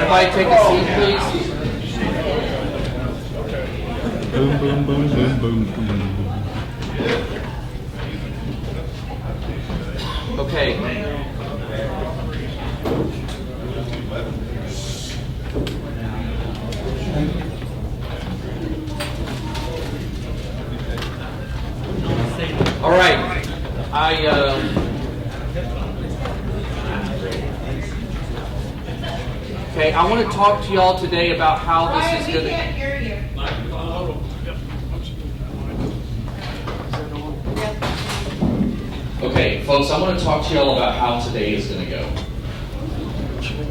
Everybody take a seat, please. Boom, boom, boom, boom, boom, boom. Okay. All right. Okay, I want to talk to y'all today about how this is going to... can't hear you. Okay, folks, I want to talk to y'all about how today is going to go.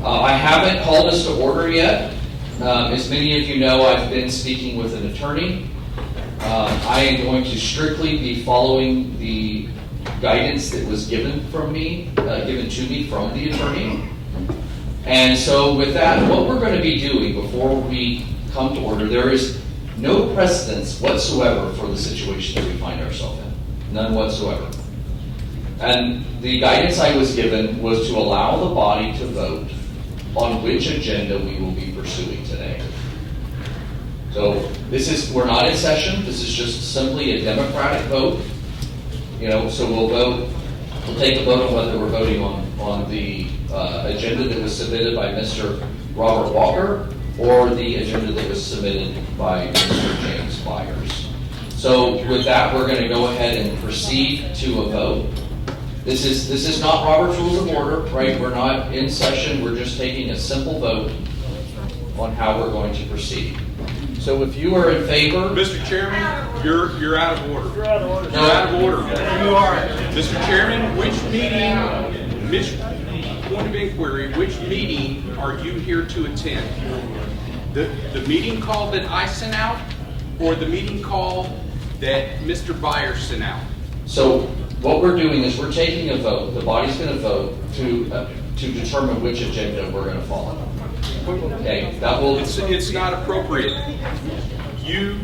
I haven't called us to order yet. As many of you know, I've been speaking with an attorney. I am going to strictly be following the guidance that was given to me from the attorney. And so with that, what we're going to be doing before we come to order, there is no precedence whatsoever for the situation that we find ourselves in. None whatsoever. And the guidance I was given was to allow the body to vote on which agenda we will be pursuing today. So we're not in session. This is just simply a democratic vote. So we'll take a vote on whether we're voting on the agenda that was submitted by Mr. Robert Walker or the agenda that was submitted by Mr. James Byers. So with that, we're going to go ahead and proceed to a vote. This is not Robert's Rules of Order, right? We're not in session. We're just taking a simple vote on how we're going to proceed. So if you are in favor... Mr. Chairman, you're out of order. You're out of order. No. You're out of order. You are. Mr. Chairman, point of inquiry, which meeting are you here to attend? The meeting call that I sent out or the meeting call that Mr. Byers sent out? So what we're doing is we're taking a vote. The body's going to vote to determine which agenda we're going to follow. Okay, that will. It's not appropriate.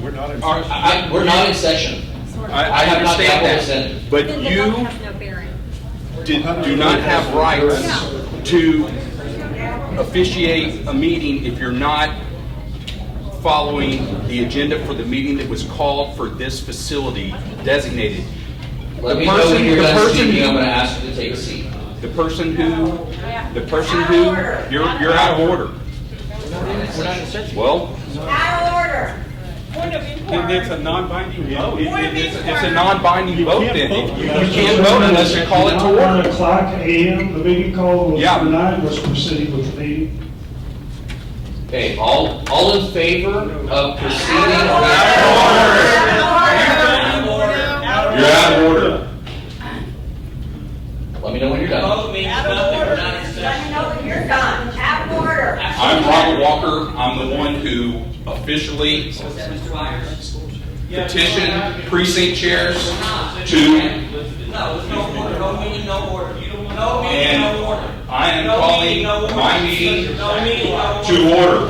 We're not in session. I have not understand that, session. but you do not have rights to officiate a meeting if you're not following the agenda for the meeting that was called for this facility designated. Let me know when you're done speaking. I'm going to ask you to take a seat. The person who, you're out of order. Well, Out of order. It's a non-binding vote. it's a non-binding vote then. You can't vote unless you call it to order. 9 o'clock a.m. The meeting call was for 9. Let's proceed with the meeting. Okay, all in favor of proceeding? You're out of order. Let me know when you're done. Out of order. Let me know when you're done. Out of order. I'm Robert Walker. I'm the one who officially petitioned precinct chairs to, and I am calling my meeting to order.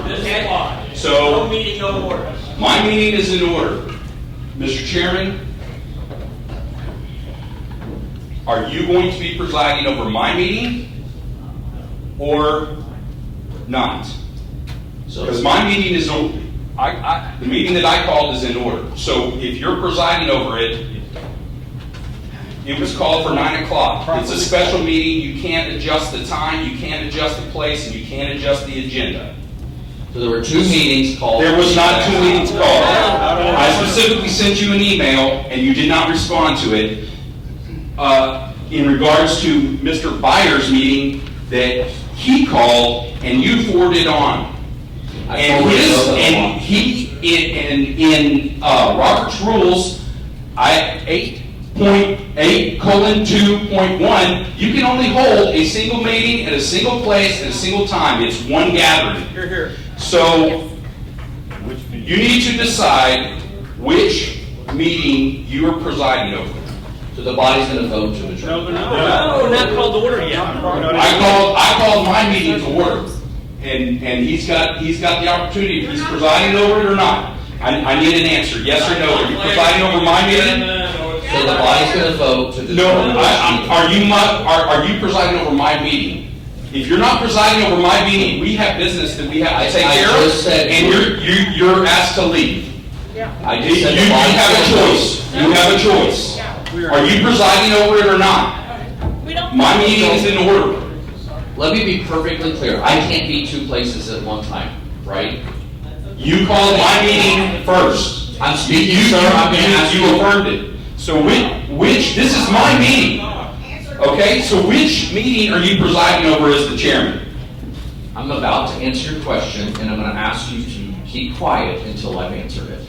So, my meeting is in order. Mr. Chairman, are you going to be presiding over my meeting or not? Because my meeting is over. The meeting that I called is in order. So if you're presiding over it, it was called for 9 o'clock. It's a special meeting. You can't adjust the time, you can't adjust the place, and you can't adjust the agenda. So there were 2 meetings called. There was not 2 meetings called. I specifically sent you an email, and you did not respond to it, in regards to Mr. Byers' meeting that he called, and you forwarded on. In Robert's Rules, 8.8:2.1, you can only hold a single meeting at a single place at a single time. It's one gathering. So you need to decide which meeting you are presiding over. So the body's going to vote to adjourn. No, we're not called to order yet. I called my meeting to order, and he's got the opportunity if he's presiding over it or not. I need an answer, yes or no. Are you presiding over my meeting? So the body's going to vote to determine. No. Are you presiding over my meeting? If you're not presiding over my meeting, we have business that we have to take I care just of, said- and you're asked to leave. I You just said the have a body's choice. You have a choice. Are you presiding over it or not? My meeting is in order. Let me be perfectly clear. I can't be two places at one time, right? You called my meeting first. I'm speaking, sir. I'm going to ask You you. affirmed it. So this is my meeting. Okay, so which meeting are you presiding over as the chairman? I'm about to answer your question, and I'm going to ask you to keep quiet until I've answered it.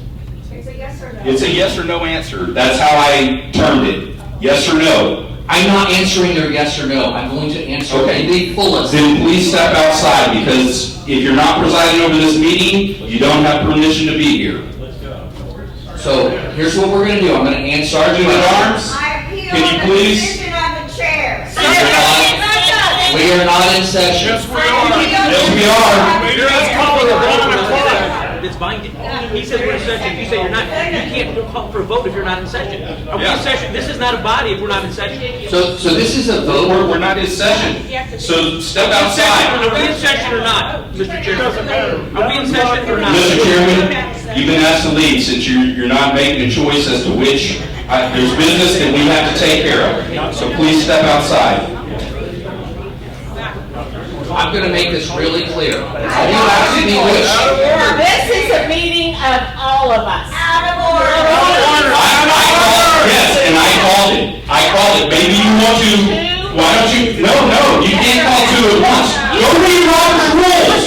It's a yes or no. It's a yes or no answer. That's how I termed it. Yes or no. I'm not answering your yes or no. I'm going to answer Okay. in the fullest. Then please step outside, because if you're not presiding over this meeting, you don't have permission to be here. So here's what we're going to do. I'm going to answer. Sergeant at Arms, I appeal Can you the please- decision of the chair. We are not in session. Yes, we are. It's binding. He says we're in session. You say you're not. You can't call for a vote if you're not in session. Are we in Yeah. session? This is not a body if we're not in session. So this is a vote. We're not in session. So step Are outside. we in session or not, Mr. Chairman? Are we in session or not? Mr. Chairman, you've been asked to leave since you're not making a choice as to which. There's business that we have to take care of. So please step outside. I'm going to make this really clear. Are you asking me which? This is a meeting of all of us. Out of order. Yes, and I called it. I called it. Maybe you want to. Why don't you? No, you can't call two at once. Go read Robert's rules.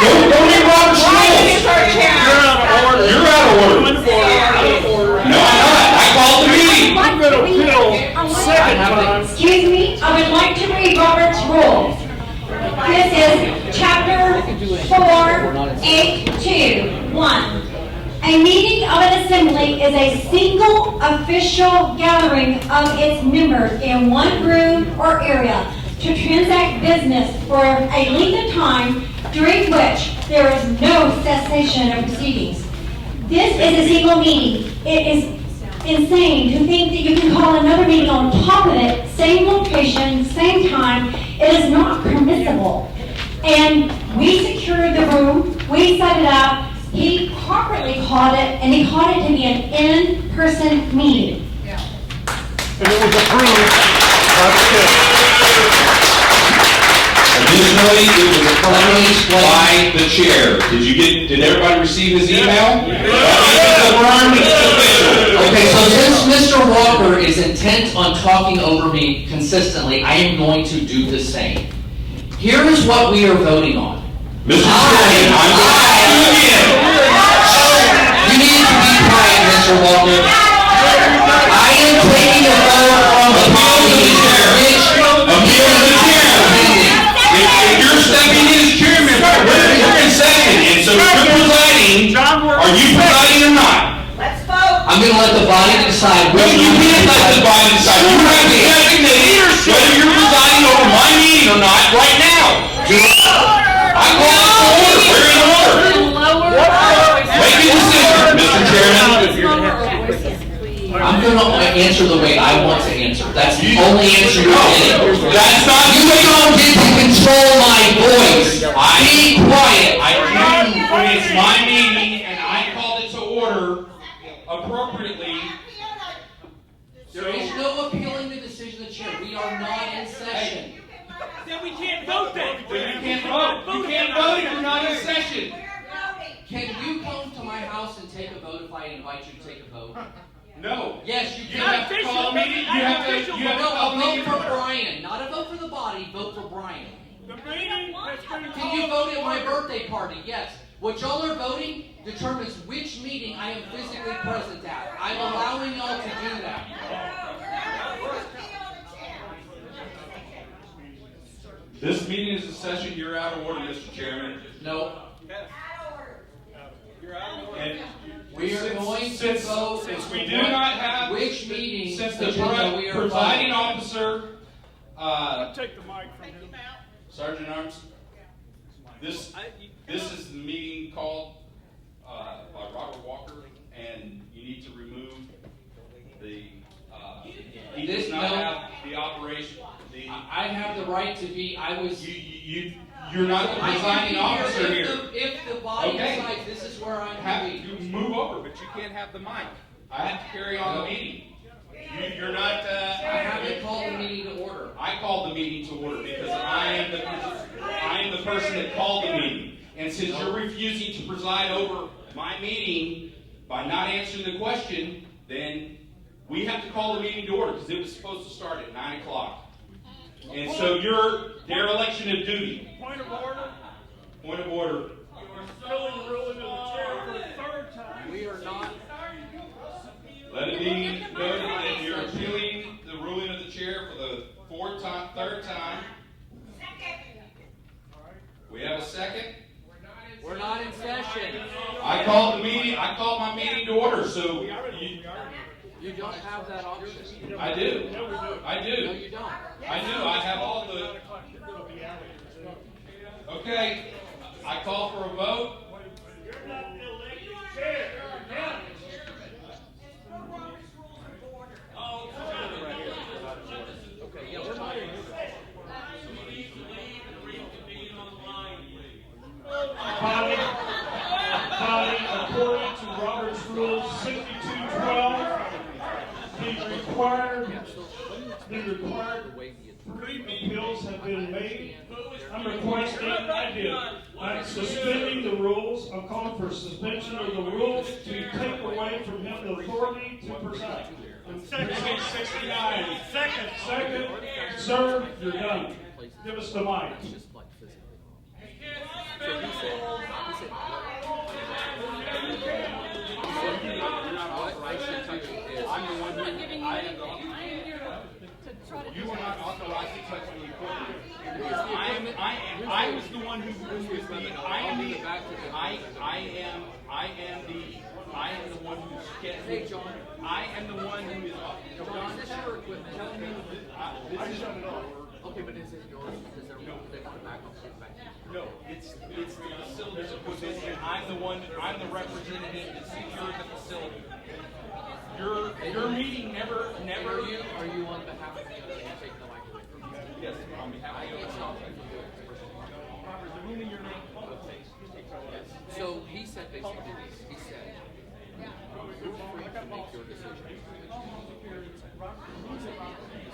Go read Robert's rules. You're out of order. No, I'm not. I called the meeting. I'm going to appeal second time. Excuse me, I would like to read Robert's rules. This is chapter 4:8:2:1. A meeting of an assembly is a single official gathering of its members in one room or area to transact business for a length of time during which there is no cessation of proceedings. This is a single meeting. It is insane to think that you can call another meeting on top of it, same location, same time. It is not permissible. And we secured the room, we set it up, he properly called it, and he called it to be an in-person meeting. And it was approved by the chair. Additionally, it was approved by the chair. Did everybody receive his email? Okay, so since Mr. Walker is intent on talking over me consistently, I am going to do the same. Here is what we are voting on. Mr. Chairman, I'm going to ask you again. You need to be quiet, Mr. Walker. I am taking a vote from the body which Appeal to the chair. If you're stepping in as chairman, we're in session, and so you're presiding. Are you presiding or not? Let's vote. I'm going to let the body decide. No, you can't let the body decide. You have to designate whether you're presiding over my meeting or not right now. I call it to order. We're in order. Make a decision, Mr. Chairman. I'm going to answer the way I want to answer. That's the only answer you're getting. That's not You don't get to control my voice. Be quiet. I do when it's my meeting and I called it to order appropriately. There is no appealing the decision of the chair. We are not in session. Then we can't vote then. You can't vote. You can't vote if you're not in session. Can you come to my house and take a vote if I invite you to take a vote? No. Yes, you You can. have to call a meeting. You have to No, call a a vote meeting. for Brian, not a vote for the body, vote for Brian. The meeting has been Can you vote at my birthday party? Yes. What y'all are voting determines which meeting I am physically present at. I'm allowing y'all to do that. This meeting is a session. You're out of order, Mr. Chairman. No. And We are going to since vote. we do not have Which meeting since the agenda we are presiding voting. officer, Take the mic from him. Sergeant Arms, this is the meeting called by Robert Walker, and you need to remove the. He does not have the operation. I have the right to be, You're not the presiding officer here. If the body Okay. decides this is where I'm Have going you move over, but you can't have the mic. I have to carry on the meeting. You're not. I haven't called the meeting to order. I called the meeting to order because I am the person that called the meeting. And since you're refusing to preside over my meeting by not answering the question, then we have to call the meeting to order because it was supposed to start at 9 o'clock. And so you're dereliction of duty. Point of order. Point of order. You are filling the ruling of the chair for the third time. We are not. Let it be noted that you're appealing the ruling of the chair for the third time. We have a second. We're not in session. I called the meeting. I called my meeting to order. So You don't have that option. I do. I do. No, you don't. I do. I have all the. Okay. I call for a vote. You're not the elected chair. Okay, yeah, we're not in. Body, according to Robert's Rules 6212, the required three appeals have been made. I'm requesting, I'm suspending the rules. I'm calling for suspension of the rules to take away from him the authority to preside. Precinct 69. Second. Sir, you're done. Give us the mic. I'm the one who. You are not authorized to touch the equipment. I was the one who was the. I am the one who's getting. Hey, John. I am the one who is. John, this is your equipment. Tell me. This is. Okay, but is it yours? Is there no they want it back? I'll put it back. No, it's the facilities equipment, and I'm the representative that secured the facility. Your meeting never. Are you on behalf of the other? You take the mic away from me. Yes, on behalf I of the can't other. stop you from doing it. So he said basically this. He said, you're free to make your decision.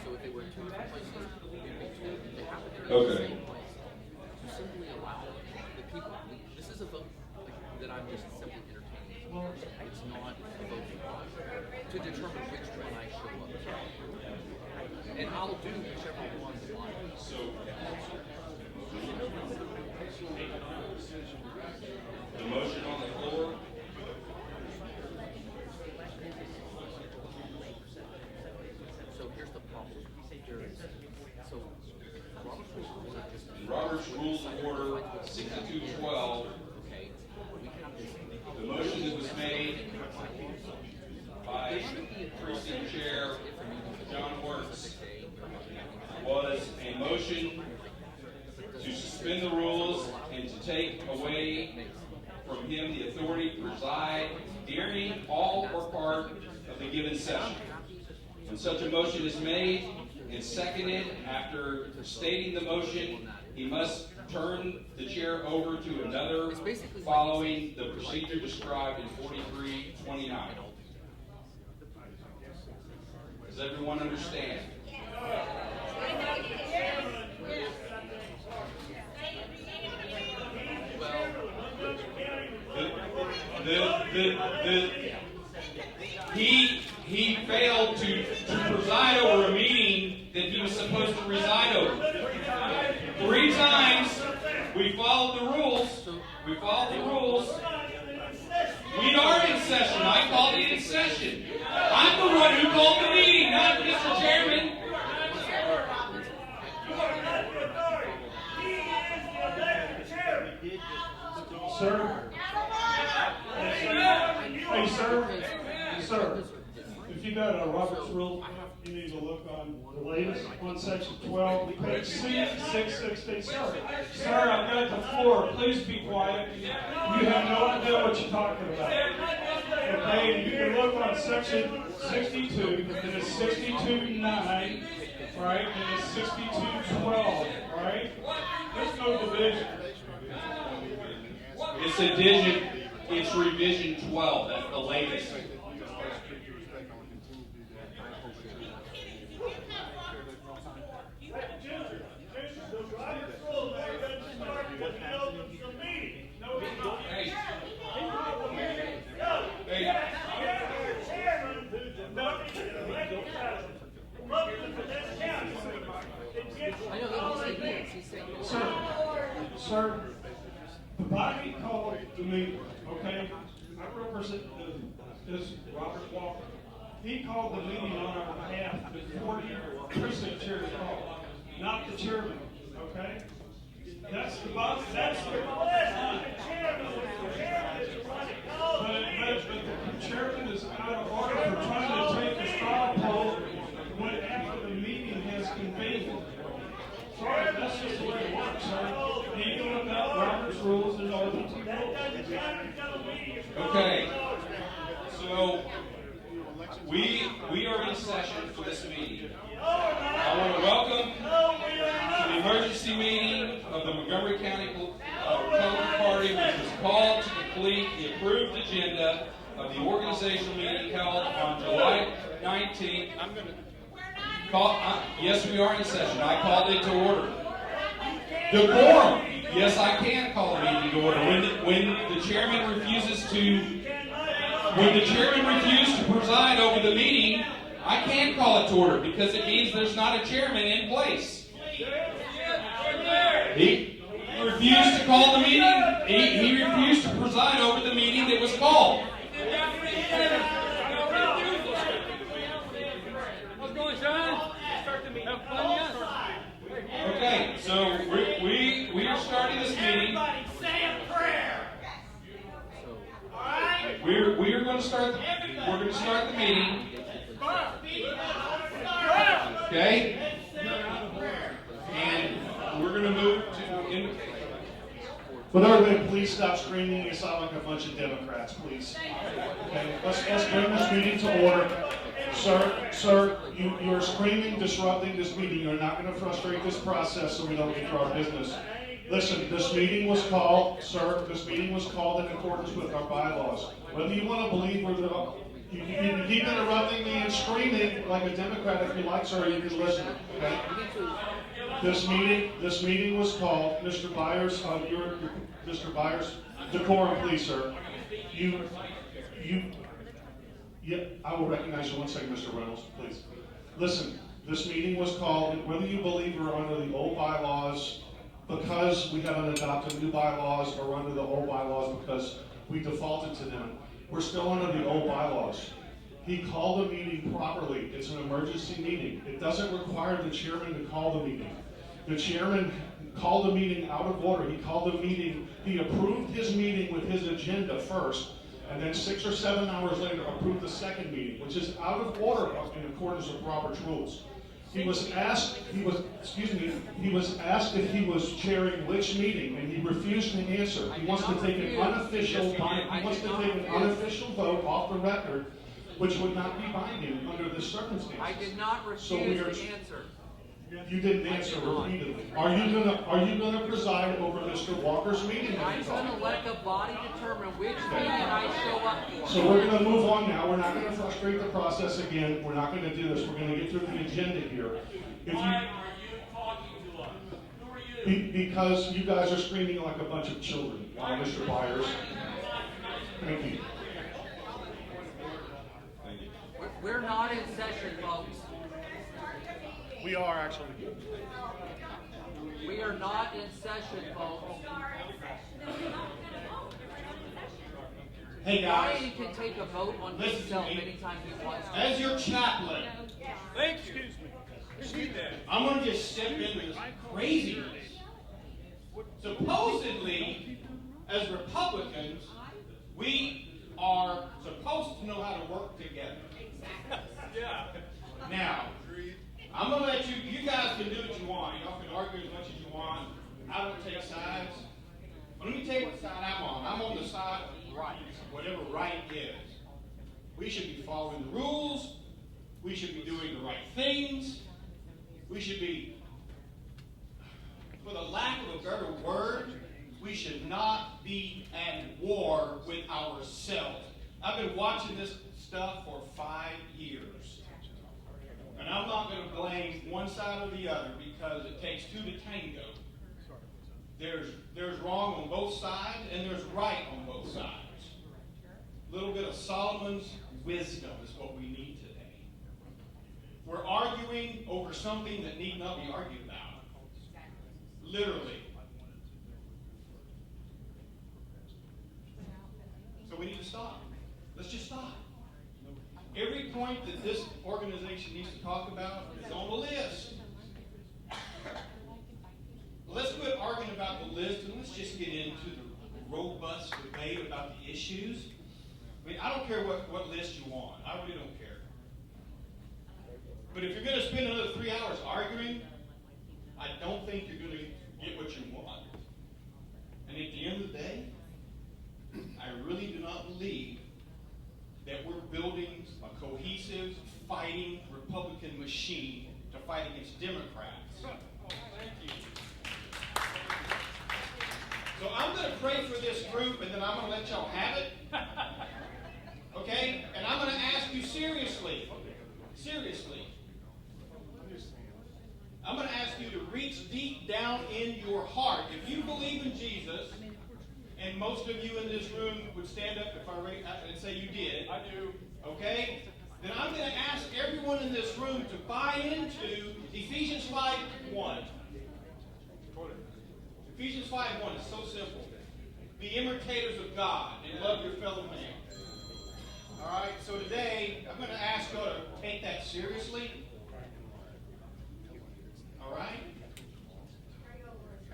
So if they were in two different places, it'd be two. They happen to be in the Okay. same place. You simply allow the people. This is a vote that I'm just simply entertaining. It's not a vote to determine which one I show up. And I'll do whichever one I want. So. The motion on the floor. So here's the problem. So Robert's Rules of Order 6212. Okay. We have this. The motion that was made by Precinct Chair John Works was a motion to suspend the rules and to take away from him the authority to preside during all or part of the given session. When such a motion is made and seconded, after stating the motion, he must turn the chair over to another following the procedure described in 4329. Does everyone understand? He failed to preside over a meeting that he was supposed to preside over. 3 times we followed the rules. We followed the rules. We are in session. I called it in session. I'm the one who called the meeting, not Mr. Chairman. Sir? Hey, sir, if you got a Robert's Rule, you need to look on the latest on section 12, page C660. Sir, I've got the floor. Please be quiet. You have no idea what you're talking about. Okay, and you can look on section 62, and it's 62.9. right? And it's 6212, right? There's no division. It's revision 12, that's the latest. Sir, the body called the meeting, okay? I represent this Robert Walker. He called the meeting on our behalf, the 40 precinct chair called, not the chairman, okay? That's the boss, that's the chairman. But the chairman is out of order for trying to take a straw poll when after the meeting has convened. Sorry, that's just the way it works, sir. You can look up Robert's rules and all these rules. Okay. So, we are in session for this meeting. I want to welcome to the emergency meeting of the Montgomery County Republican Party, which was called to complete the approved agenda of the organizational meeting held on July 19th. Yes, we are in session. I called it to order. Decorum. Yes, I can call a meeting to order. When the chairman refuses to preside over the meeting, I can call it to order because it means there's not a chairman in place. He refused to call the meeting. He refused to preside over the meeting that was called. Okay, so we are starting this meeting. Say a prayer. All right. We're going to start. We're going to start the meeting. Okay. And we're going to move to. Would everybody please stop screaming? You sound like a bunch of Democrats, please. Okay, let's bring this meeting to order. Sir, you are screaming, disrupting this meeting. You're not going to frustrate this process so we don't get to our business. Listen, this meeting was called, sir, this meeting was called in accordance with our bylaws. Whether you want to believe or not, you can keep interrupting me and screaming like a Democrat if you like, sir, you can listen. Okay? This meeting was called, Mr. Byers, Mr. Byers, decorum, please, sir. I will recognize you one second, Mr. Reynolds, please. Listen, this meeting was called, whether you believe we're under the old bylaws because we haven't adopted new bylaws or under the old bylaws because we defaulted to them, we're still under the old bylaws. He called the meeting properly. It's an emergency meeting. It doesn't require the chairman to call the meeting. The chairman called the meeting out of order. He called the meeting, he approved his meeting with his agenda first, and then 6 or 7 hours later approved the second meeting, which is out of order in accordance with Robert's rules. He was asked if he was chairing which meeting, and he refused to answer. He wants to take an unofficial vote off the record, which would not be binding under the circumstances. I did not refuse to answer. You didn't answer repeatedly. Are you gonna preside over Mr. Walker's meeting? I'm gonna let the body determine which meeting I show up for. So we're gonna move on now. We're not gonna frustrate the process again. We're not gonna do this. We're gonna get through the agenda here. Why are you talking to us? Who are you? Because you guys are screaming like a bunch of children, Mr. Byers. Thank you. We're not in session, folks. We are actually. We are not in session, folks. Hey guys, Brian can take a vote on Listen to himself me. anytime he wants to. as your chaplain, Excuse me. I'm going to just step into this craziness. Supposedly, as Republicans, we are supposed to know how to work together. Yeah. Now, I'm going to let you guys can do what you want. Y'all can argue as much as you want. I don't take sides. But let me tell you what side I'm on. I'm on the side of right, whatever right is. We should be following the rules. We should be doing the right things. We should be, for the lack of a better word, we should not be at war with ourselves. I've been watching this stuff for 5 years. And I'm not going to blame one side or the other because it takes two to tango. There's wrong on both sides and there's right on both sides. A little bit of Solomon's wisdom is what we need today. We're arguing over something that need not be argued about. Literally. So we need to stop. Let's just stop. Every point that this organization needs to talk about is on the list. Let's quit arguing about the list and let's just get into the robust debate about the issues. I mean, I don't care what list you want. I really don't care. But if you're going to spend another 3 hours arguing, I don't think you're going to get what you want. And at the end of the day, I really do not believe that we're building a cohesive, fighting Republican machine to fight against Democrats. Thank you. So I'm going to pray for this group, and then I'm going to let y'all have it. Okay? And I'm going to ask you seriously. Seriously. I'm going to ask you to reach deep down in your heart. If you believe in Jesus, and most of you in this room would stand up if I and say you did. I do. Okay? Then I'm going to ask everyone in this room to buy into Ephesians 5:1. Ephesians 5:1 is so simple. Be imitators of God and love your fellow man. All right? So today, I'm going to ask you to take that seriously. All right?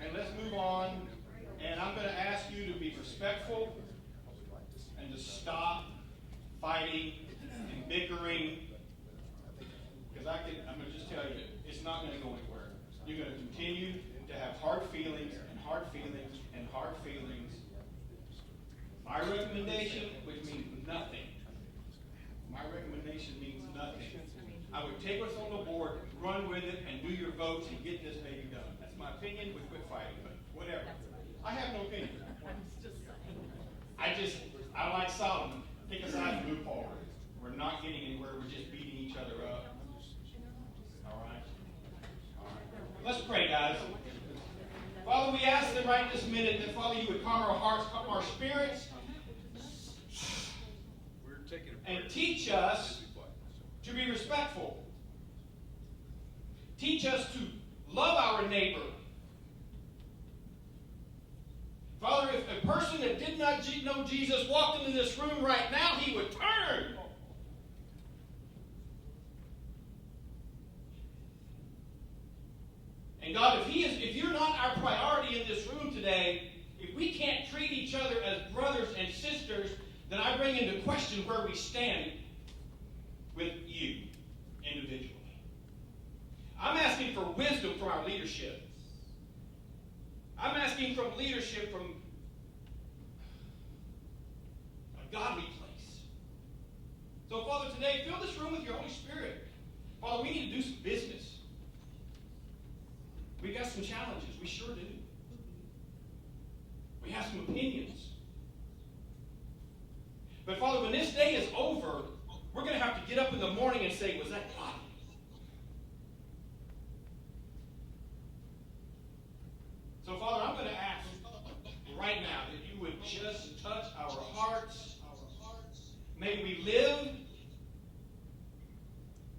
And let's move on. And I'm going to ask you to be respectful and to stop fighting and bickering. Because I'm going to just tell you, it's not going to go anywhere. You're going to continue to have hard feelings and hard feelings and hard feelings. My recommendation, which means nothing. My recommendation means nothing. I would take what's on the board, run with it, and do your votes and get this baby done. That's my opinion. We quit fighting, but whatever. I have no opinion. I like Solomon. Pick a side and move forward. We're not getting anywhere. We're just beating each other up. All right? All right. Let's pray, guys. Father, we ask that right this minute that, Father, you would calm our hearts, calm our spirits, and teach us to be respectful. Teach us to love our neighbor. Father, if a person that did not know Jesus walked into this room right now, he would turn. And God, if you're not our priority in this room today, if we can't treat each other as brothers and sisters, then I bring into question where we stand with you individually. I'm asking for wisdom from our leadership. I'm asking for leadership from a godly place. So, Father, today, fill this room with your Holy Spirit. Father, we need to do some business. We've got some challenges. We sure do. We have some opinions. But, Father, when this day is over, we're going to have to get up in the morning and say, was that godly? So, Father, I'm going to ask right now that you would just touch our hearts. May we live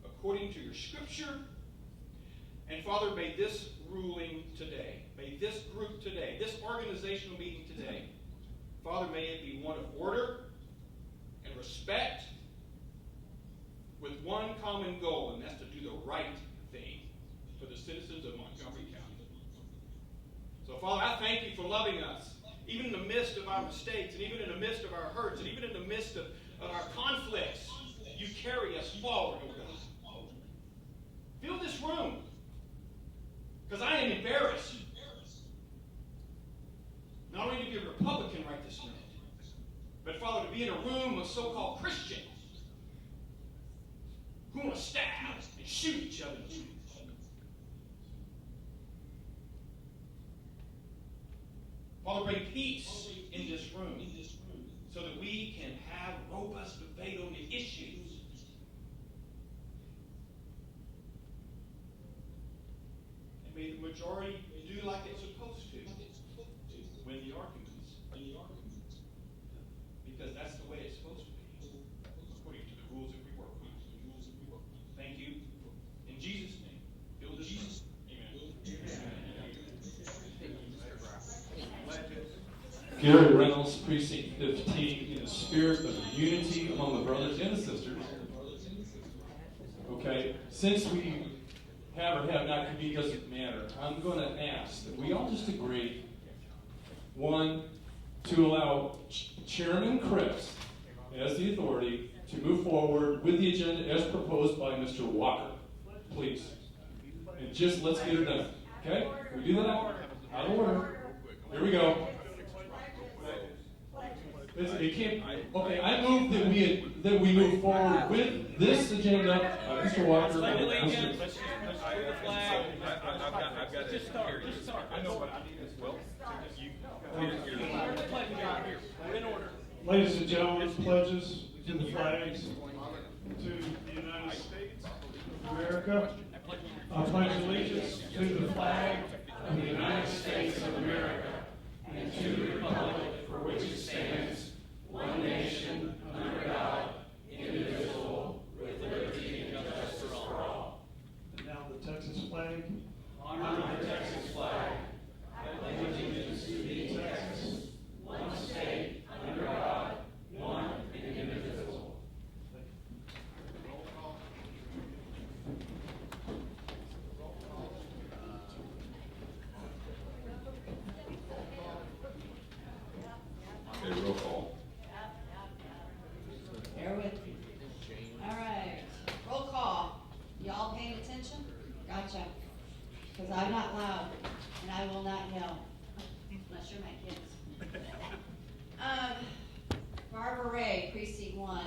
according to your scripture. And, Father, may this ruling today, may this group today, this organizational meeting today, Father, may it be one of order and respect with one common goal, and that's to do the right thing for the citizens of Montgomery County. So, Father, I thank you for loving us, even in the midst of our mistakes, and even in the midst of our hurts, and even in the midst of our conflicts. You carry us forward, oh God. Fill this room, because I am embarrassed. Not only to be a Republican right this minute, but, Father, to be in a room of so-called Christians who want to stab and shoot each other. peace in this room so that we can have robust debate on the issues. And may the majority do like it's supposed to win the arguments. Because that's the way it's supposed to be, according to the rules that we work with. Thank you. In Jesus' name, build this. Amen. Gary Reynolds, Precinct 15, in a spirit of unity among the brothers and the sisters. Okay, since we have or have not convened, doesn't matter. I'm going to ask that we all just agree, one, to allow Chairman Christ as the authority to move forward with the agenda as proposed by Mr. Walker. Please. And just let's get it done. Okay? We do that out of order. Here we go. It can't, okay, I move that we move forward with this agenda. Mr. Walker. Just start. I know what I need as well. We're in order. Ladies and gentlemen, pledges to the flags to the United States of America. I pledge allegiance to the flag of the United States of America and to the republic for which it stands, one nation, under God, indivisible, with liberty and justice for all. And now the Texas flag. Honor the Texas flag. I pledge allegiance to thee, Texas, one state, under God, one and indivisible. Okay, roll call. Bear with me. All right, roll call. Y'all paying attention? Gotcha. Because I'm not loud, and I will not yell, unless you're my kids. Barbara Ray, Precinct 1.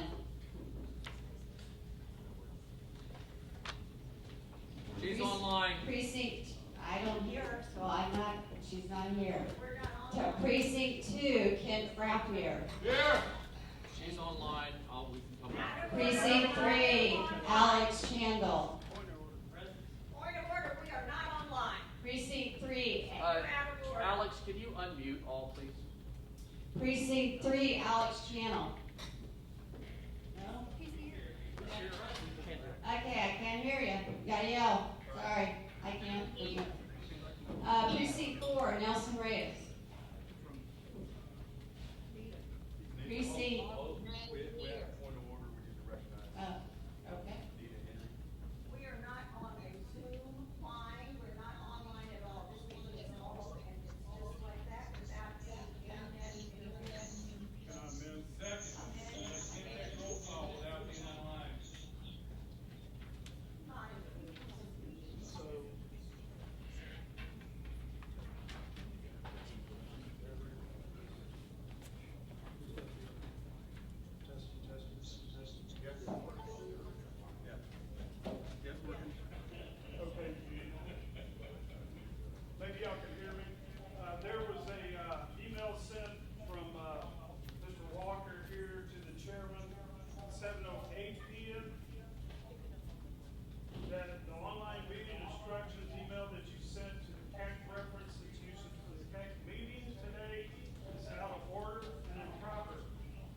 She's online. Precinct, I don't hear her, so I'm not, she's not here. To Precinct 2, Kent Frappier. Here. She's online. We can come back. Precinct 3, Alex Chandel. Point of order, we are not online. Precinct 3, Alex, can you unmute all, please? Precinct 3, Alex Channel. No? Okay, I can't hear you. You gotta yell. Sorry, I can't. Precinct 4, Nelson Reyes. Precinct. Oh, okay. We are not on a Zoom line, we're not online at all. This meeting is all, and it's just like that, without any internet. Okay. Maybe y'all can hear me. There was a email sent from Mr. Walker here to the chairman, 7:08 p.m. That the online meeting instructions email that you sent to the CAC reference that's used for the CAC meetings today is out of order and improper.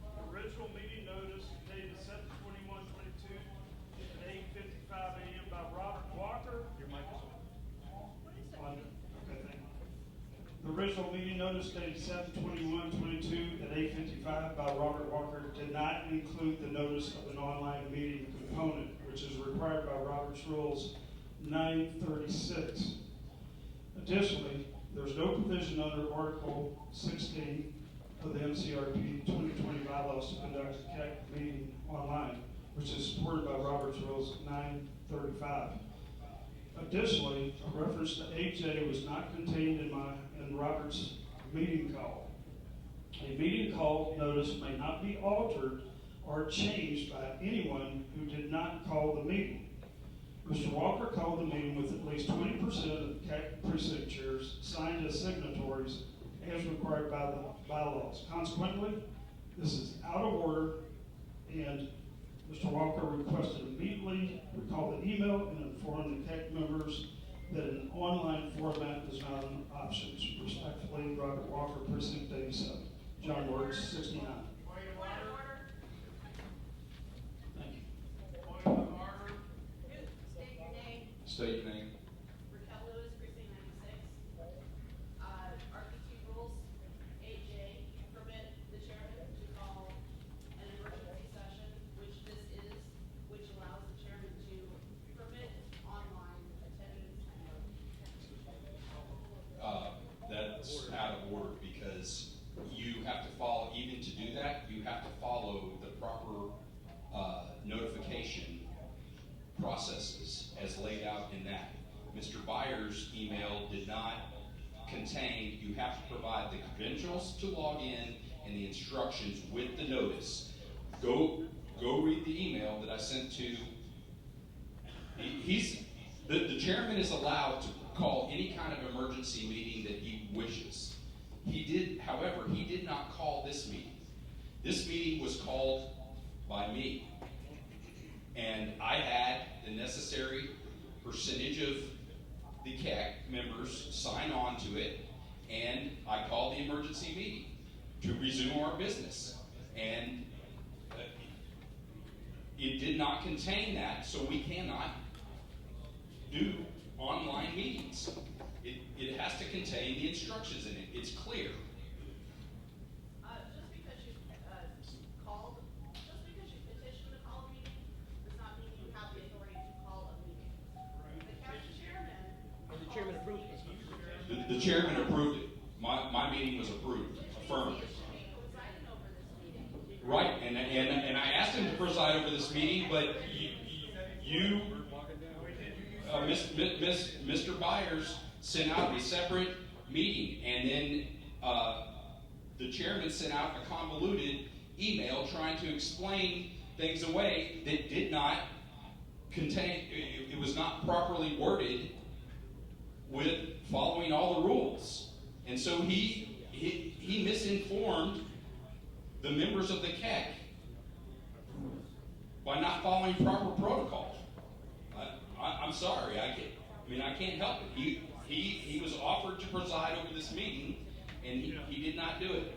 The original meeting notice dated 7/21/22 at 8:55 a.m. by Robert Walker. Your mic is on. Okay, thank you. The original meeting notice dated 7/21/22 at 8:55 by Robert Walker did not include the notice of an online meeting component, which is required by Robert's Rules 936. Additionally, there's no provision under Article 16 of the MCRP 2020 bylaws to conduct a CAC meeting online, which is supported by Robert's Rules 935. Additionally, a reference to AJ was not contained in Robert's meeting call. A meeting call notice may not be altered or changed by anyone who did not call the meeting. Mr. Walker called the meeting with at least 20% of the CAC precinct chairs signed as signatories as required by the bylaws. Consequently, this is out of order, and Mr. Walker requested immediately recall the email and inform the CAC members that an online format is not an option. Respectfully, Robert Walker, Precinct 87. John Works, 69. Point of order. Thank you. Point of order. State your name. State your name. Raquel Lewis, precinct 96. RPT rules, 8J, permit the chairman to call an emergency session, which this is, which allows the chairman to permit online attendance and voting. That's out of order because you have to follow, even to do that, you have to follow the proper notification processes as laid out in that. Mr. Byers' email did not contain, you have to provide the credentials to log in and the instructions with the notice. Go read the email that I sent to, the chairman is allowed to call any kind of emergency meeting that he wishes. However, he did not call this meeting. This meeting was called by me. And I had the necessary percentage of the CAC members sign on to it, and I called the emergency meeting to resume our business. And it did not contain that, so we cannot do online meetings. It has to contain the instructions in it. It's clear. Just because you petitioned to call a meeting, does not mean you have the authority to call a meeting. The county chairman. And the chairman approved it. The chairman approved it. My meeting was approved, affirmed. Presiding over this meeting. Right, and I asked him to preside over this meeting, but Mr. Byers sent out a separate meeting, and then the chairman sent out a convoluted email trying to explain things away that did not contain, it was not properly worded with following all the rules. And so he misinformed the members of the CAC by not following proper protocol. I'm sorry, I can't help it. He was offered to preside over this meeting, and he did not do it.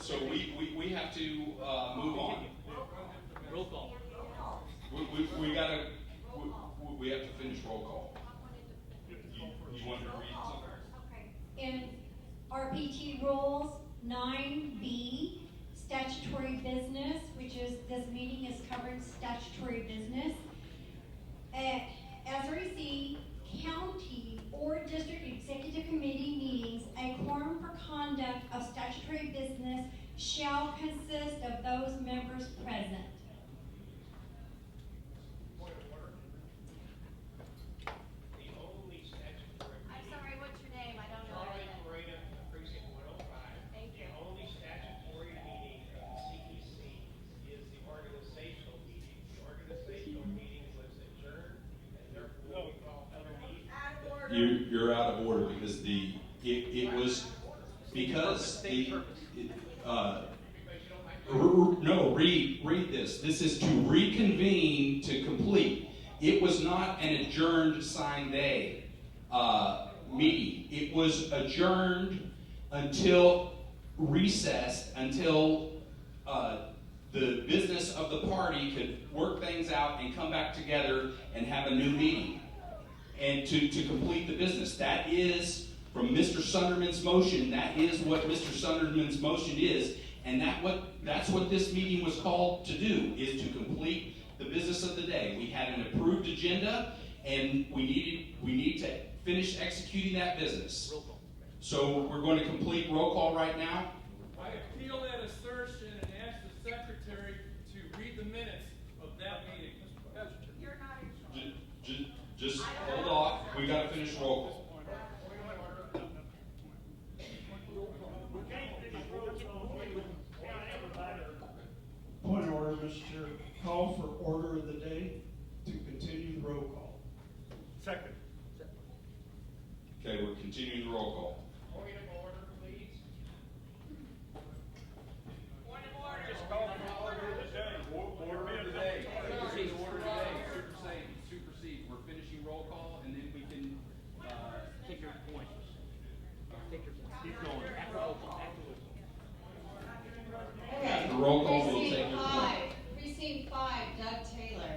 So we have to move on. Roll call. We have to finish roll call. You want to read something? In RPT rules 9B, statutory business, which is, this meeting is covering statutory business. As REC, county or district executive committee meetings, a quorum for conduct of statutory business shall consist of those members present. Point of order. The only statutory I'm meeting. sorry, what's your name? I don't know. Charlie Moreta, precinct 105. Thank you. The only statutory meeting of the CEC is the organizational meeting. The organizational meeting was adjourned, and therefore we call other meetings. Out of order. You're out of order because it was because the no, read this. This is to reconvene to complete. It was not an adjourned sign day meeting. It was adjourned until recessed, until the business of the party could work things out and come back together and have a new meeting and to complete the business. That is, from Mr. Sunderman's motion, that is what Mr. Sunderman's motion is, and that's what this meeting was called to do, is to complete the business of the day. We had an approved agenda, and we need to finish executing that business. Roll call. So we're going to complete roll call right now. I appeal that assertion and ask the secretary to read the minutes of that meeting. You're not in charge. Just hold off. We got to finish roll call. Point of order, Mr. Chair. Call for order of the day to continue the roll call. Second. Okay, we're continuing the roll call. Point of order, please. roll call, we'll take Precinct your point. 5, Precinct 5, Doug Taylor.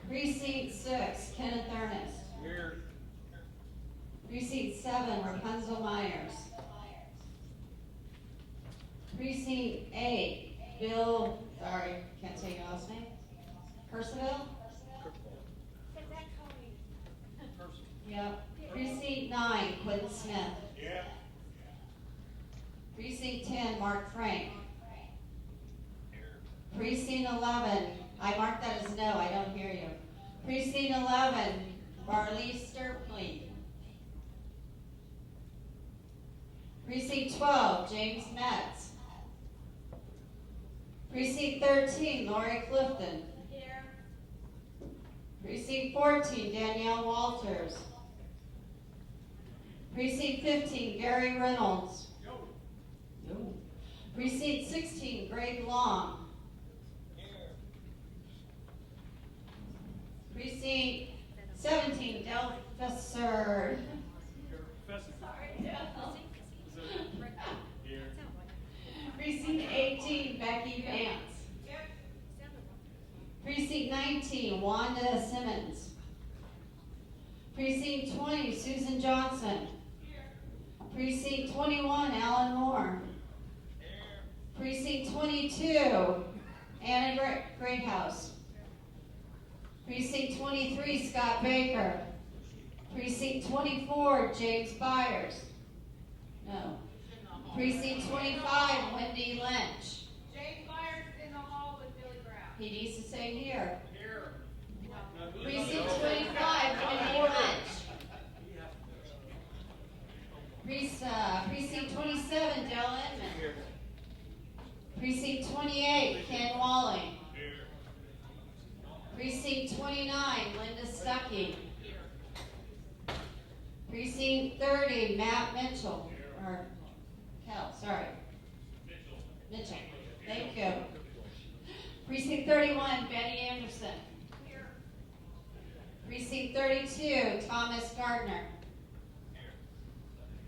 Precinct 6, Kenneth Ernest. Here. Precinct 7, Rapunzel Myers. Precinct 8, Bill, sorry, can't say your last name. Percival? Yep. Precinct 9, Quentin Smith. Yeah. Precinct 10, Mark Frank. Precinct 11, I marked that as no, I don't hear you. Precinct 11, Barley Sturpley. Precinct 12, James Metz. Precinct 13, Lori Clifton. Here. Precinct 14, Danielle Walters. Precinct 15, Gary Reynolds. Precinct 16, Greg Long. Precinct 17, Del Fesser. Precinct 18, Becky Vance. Precinct 19, Wanda Simmons. Precinct 20, Susan Johnson. Precinct 21, Alan Moore. Precinct 22, Anna Greathouse. Precinct 23, Scott Baker. Precinct 24, James Byers. No. Precinct 25, Wendy Lynch. James Myers in the hall with Billy Brown. He needs to say here. Here. Precinct 25, Wendy Lynch. Precinct 27, Dell Edmond. Precinct 28, Ken Walling. Precinct 29, Linda Stuckey. Precinct 30, Matt Mitchell, or Kell, sorry. Mitchell, thank you. Precinct 31, Betty Anderson. Precinct 32, Thomas Gardner.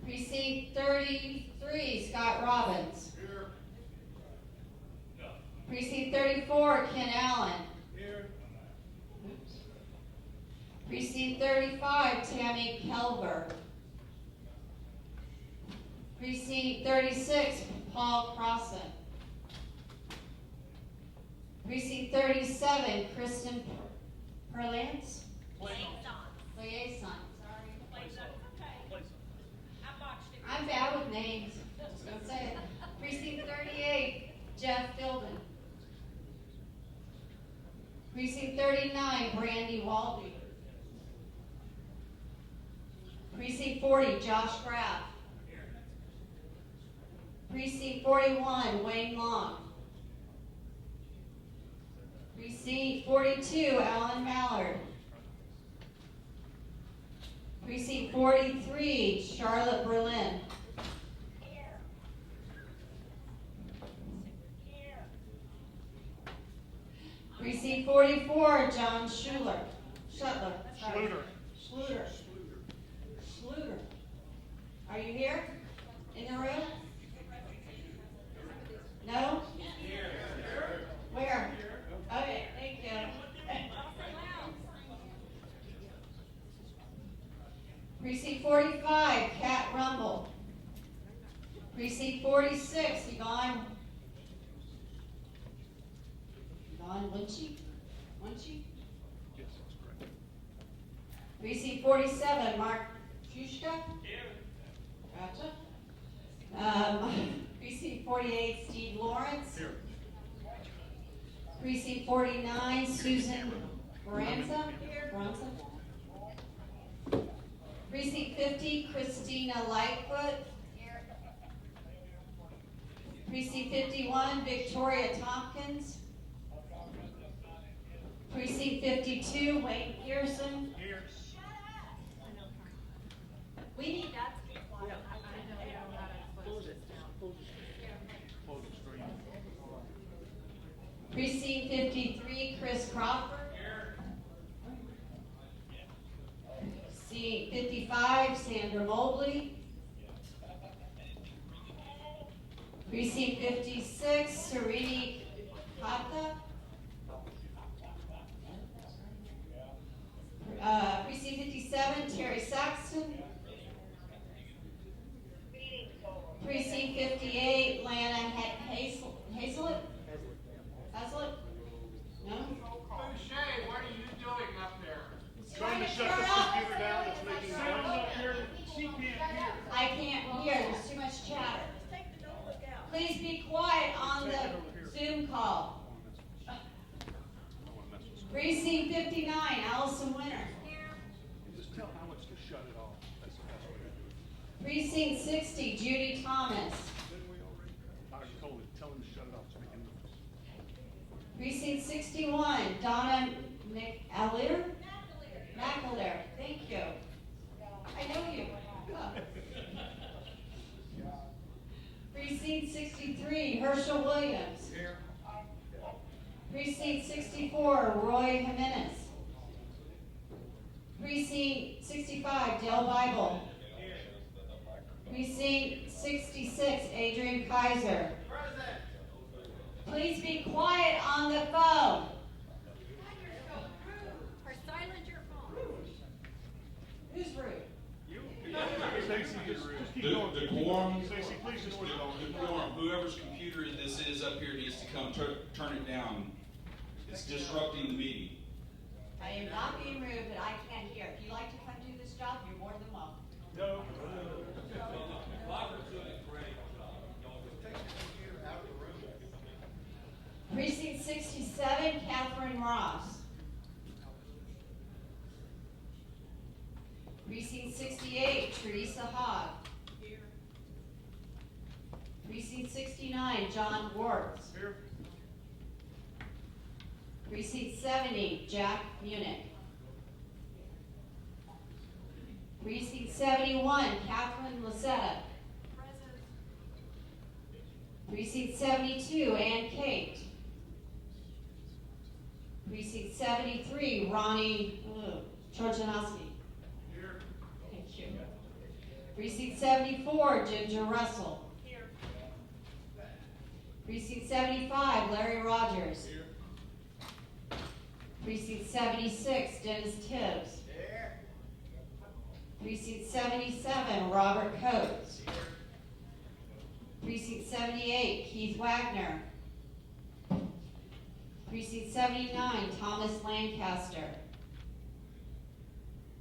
Precinct 33, Scott Robbins. Precinct 34, Ken Allen. Oops. Precinct 35, Tammy Kelber. Precinct 36, Paul Crossan. Precinct 37, Kristen Perlance. Liaison, sorry. I'm bad with names. Just gonna say it. Precinct 38, Jeff Philbin. Precinct 39, Brandy Walby. Precinct 40, Josh Graff. Precinct 41, Wayne Long. Precinct 42, Alan Mallard. Precinct 43, Charlotte Berlin. Precinct 44, John Schluter. Are you here? In the room? No? Where? Okay, thank you. Precinct 45, Cat Rumble. Precinct 46, Yvonne Lynchy? Precinct 47, Mark Fushka? Gotcha. Precinct 48, Steve Lawrence. Precinct 49, Susan Baranza. Precinct 50, Christina Lightfoot. Precinct 51, Victoria Tompkins. Precinct 52, Wayne Pearson. We need that to be quiet. Precinct 53, Chris Crawford. Precinct 55, Sandra Mobley. Precinct 56, Serini Kata. Precinct 57, Terry Saxton. Precinct 58, Lana Hazelett. Hazelett? No? Shay, what are you doing up there? Trying to shut this computer down, it's making sounds up here, she can't hear. I can't hear, there's too much chatter. Please be quiet on the Zoom call. Precinct 59, Allison Winter. Just tell how much to shut it off. That's the best way to do it. Precinct 60, Judy Thomas. I told it, tell him to shut it off, it's making noise. Precinct 61, Donna McAleer. McAleer, thank you. I know you. Oh. Precinct 63, Herschel Williams. Here. Precinct 64, Roy Jimenez. Precinct 65, Dale Bible. Precinct 66, Adrian Kaiser. Present. Please be quiet on the phone. Or silence your phone. Who's rude? Stacy, just keep going. The quorum, Stacy, please just keep going. the quorum, whoever's computer this is up here needs to come turn it down. It's disrupting the meeting. I am not being rude, but I can't hear. If you like to come do this job, you're more than welcome. No. Precinct 67, Catherine Ross. Precinct 68, Teresa Hogg. Precinct 69, John Warts. Here. Precinct 70, Jack Munich. Precinct 71, Catherine Lasetta. Precinct 72, Ann Kate. Precinct 73, Ronnie Trojanowski. Here. Thank you. Precinct 74, Ginger Russell. Here. Precinct 75, Larry Rogers. Here. Precinct 76, Dennis Tibbs. Here. Precinct 77, Robert Coates. Precinct 78, Keith Wagner. Precinct 79, Thomas Lancaster.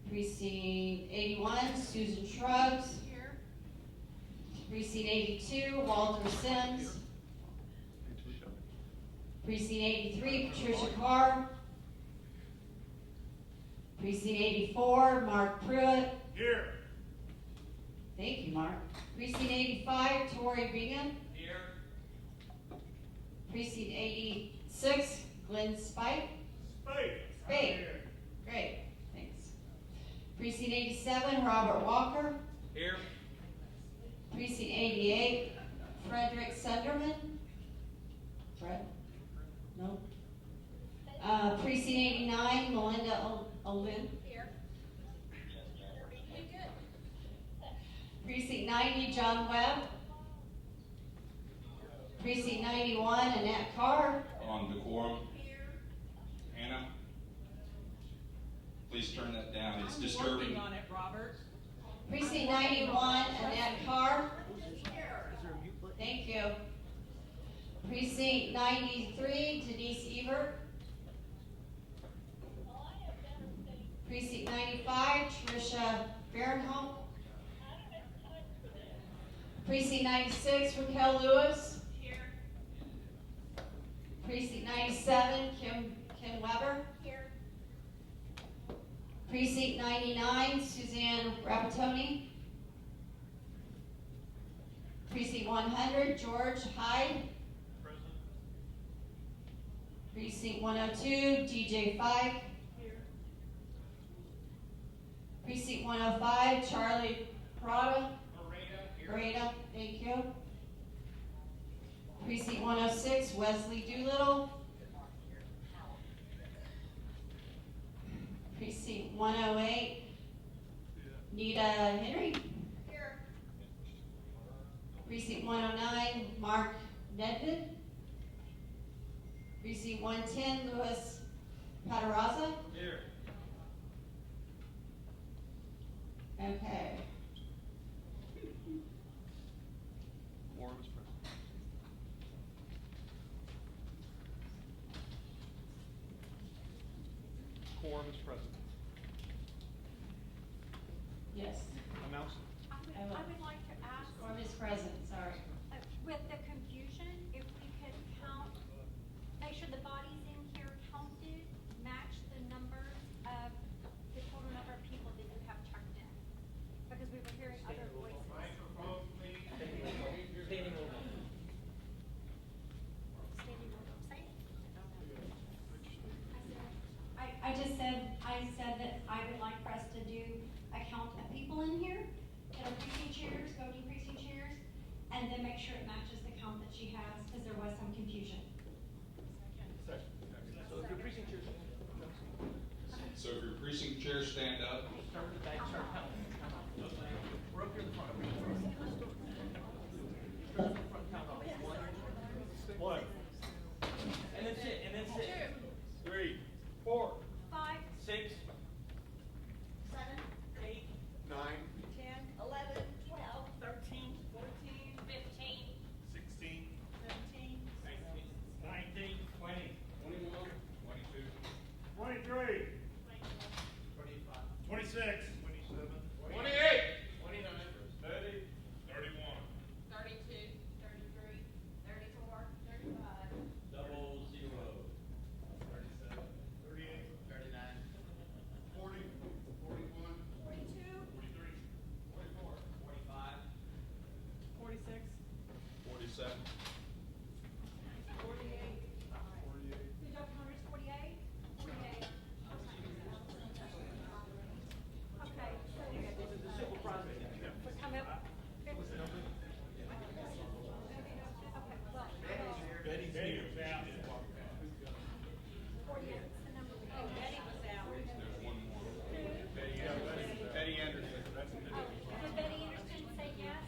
Precinct 81, Susan Shrugs. Here. Precinct 82, Walter Sims. Precinct 83, Patricia Carr. Precinct 84, Mark Pruitt. Here. Thank you, Mark. Precinct 85, Tori Bingham. Here. Precinct 86, Glenn Spike. Spade. Great, thanks. Precinct 87, Robert Walker. Here. Precinct 88, Frederick Sunderman. Fred? No? Precinct 89, Melinda Olin. Here. You good? Precinct 90, John Webb. Precinct 91, Annette Carr. On the quorum, Here. Hannah, please turn that down, it's I'm disturbing. working on it, Robert. Precinct 91, Annette Carr. Here. Thank you. Precinct 93, Denise Evert. Precinct 95, Tricia Fahrenholm. Precinct 96, Raquel Lewis. Here. Precinct 97, Kim Weber. Here. Precinct 99, Suzanne Rapatoni. Precinct 100, George Hyde. Precinct 102, DJ Fike. Here. Precinct 105, Charlie Prada. Marina. Greta, thank you. Precinct 106, Wesley Doolittle. Precinct 108, Nita Henry. Here. Precinct 109, Mark Nedved. Precinct 110, Louis Pataraza. Here. Okay. Quorum is present. Quorum is present. Yes. Announce. I would like to ask, Quorum is present, sorry. with the confusion, if we could count, make sure the bodies in here counted, match the numbers of the total number of people that you have checked in. Because we were hearing other voices. Microphone, please. Standing roll. Standing room, say it. I said that I would like for us to do a count of people in here, that are precinct chairs, voting precinct chairs, and then make sure it matches the count that she has, because there was some confusion. So if your precinct chair. So if your precinct chair stand up, Start with the back, start counting. We're up here in the front. Start in the front, count off. One. And then sit, and then sit. 3, 4, 5, 6, 7, 8, 9, 10, 11, 12, 13, 14, 15, 16, 17, 19, 20, 21, 22. 23, 24, 26, 27, 28, 29, 30, 31. 32, 33, 34, 35, double zero. 37, 38, 39, 40, 41, 42, 43, 44, 45. 46, 47. 48, did y'all count as 48? 48. Okay. The civil process. We're coming up. Okay, well, Betty's here. 48 is the number. oh, Betty was out. There's one more. Betty Anderson. Did Betty Anderson say yes?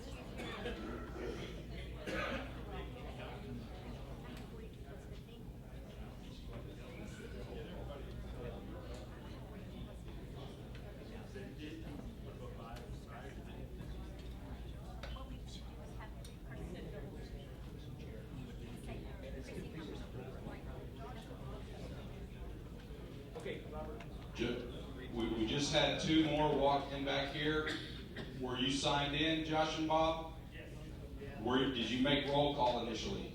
Okay, Robert. We just had two more walk in back here. Were you signed in, Josh and Bob? Yes. Did you make roll call initially?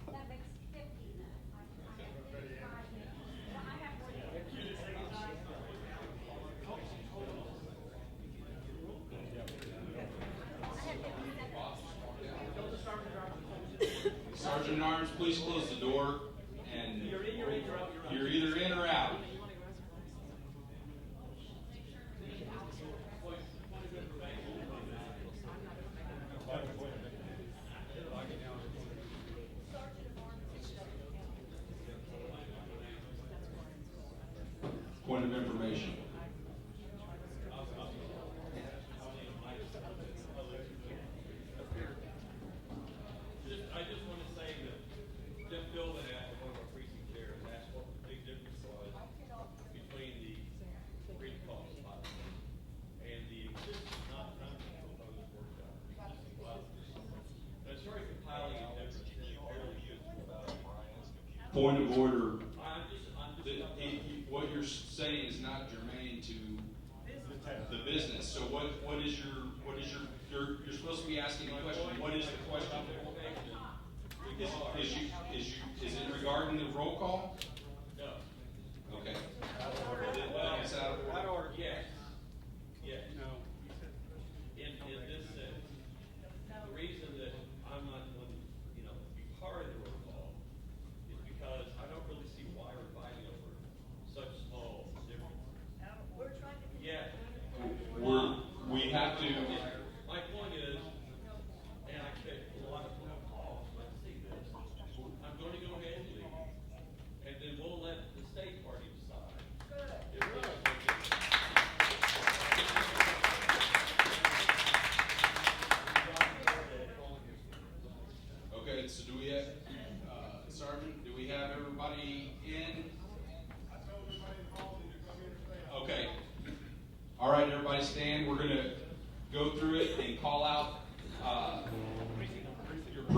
That makes 50 then. Well, I have more than Sergeant at Arms, please close the door and You're in, you're in, you're out, you're out. you're either in or out. Point of information. I just want to say that Jeff Dillon asked one of our precinct chairs, asked what the big difference was between the recall spot and the existing, not proposed workshop, existing policy. And it's very compiling a difference and fairly useful about it. Point of order. I'm just. What you're saying is not germane to the business. So what is you're supposed to be asking a question. What is the question? Is it regarding the roll call? No. Okay. Well, It's out of order. out of order, yes. Yes. No. In this sense, the reason that I'm not going to, be part of the roll call is because I don't really see why we're fighting over such small differences. We're trying to. Yeah. We have to. My point is, and I get a lot of phone calls, let's see this. I'm going to go ahead and leave, and then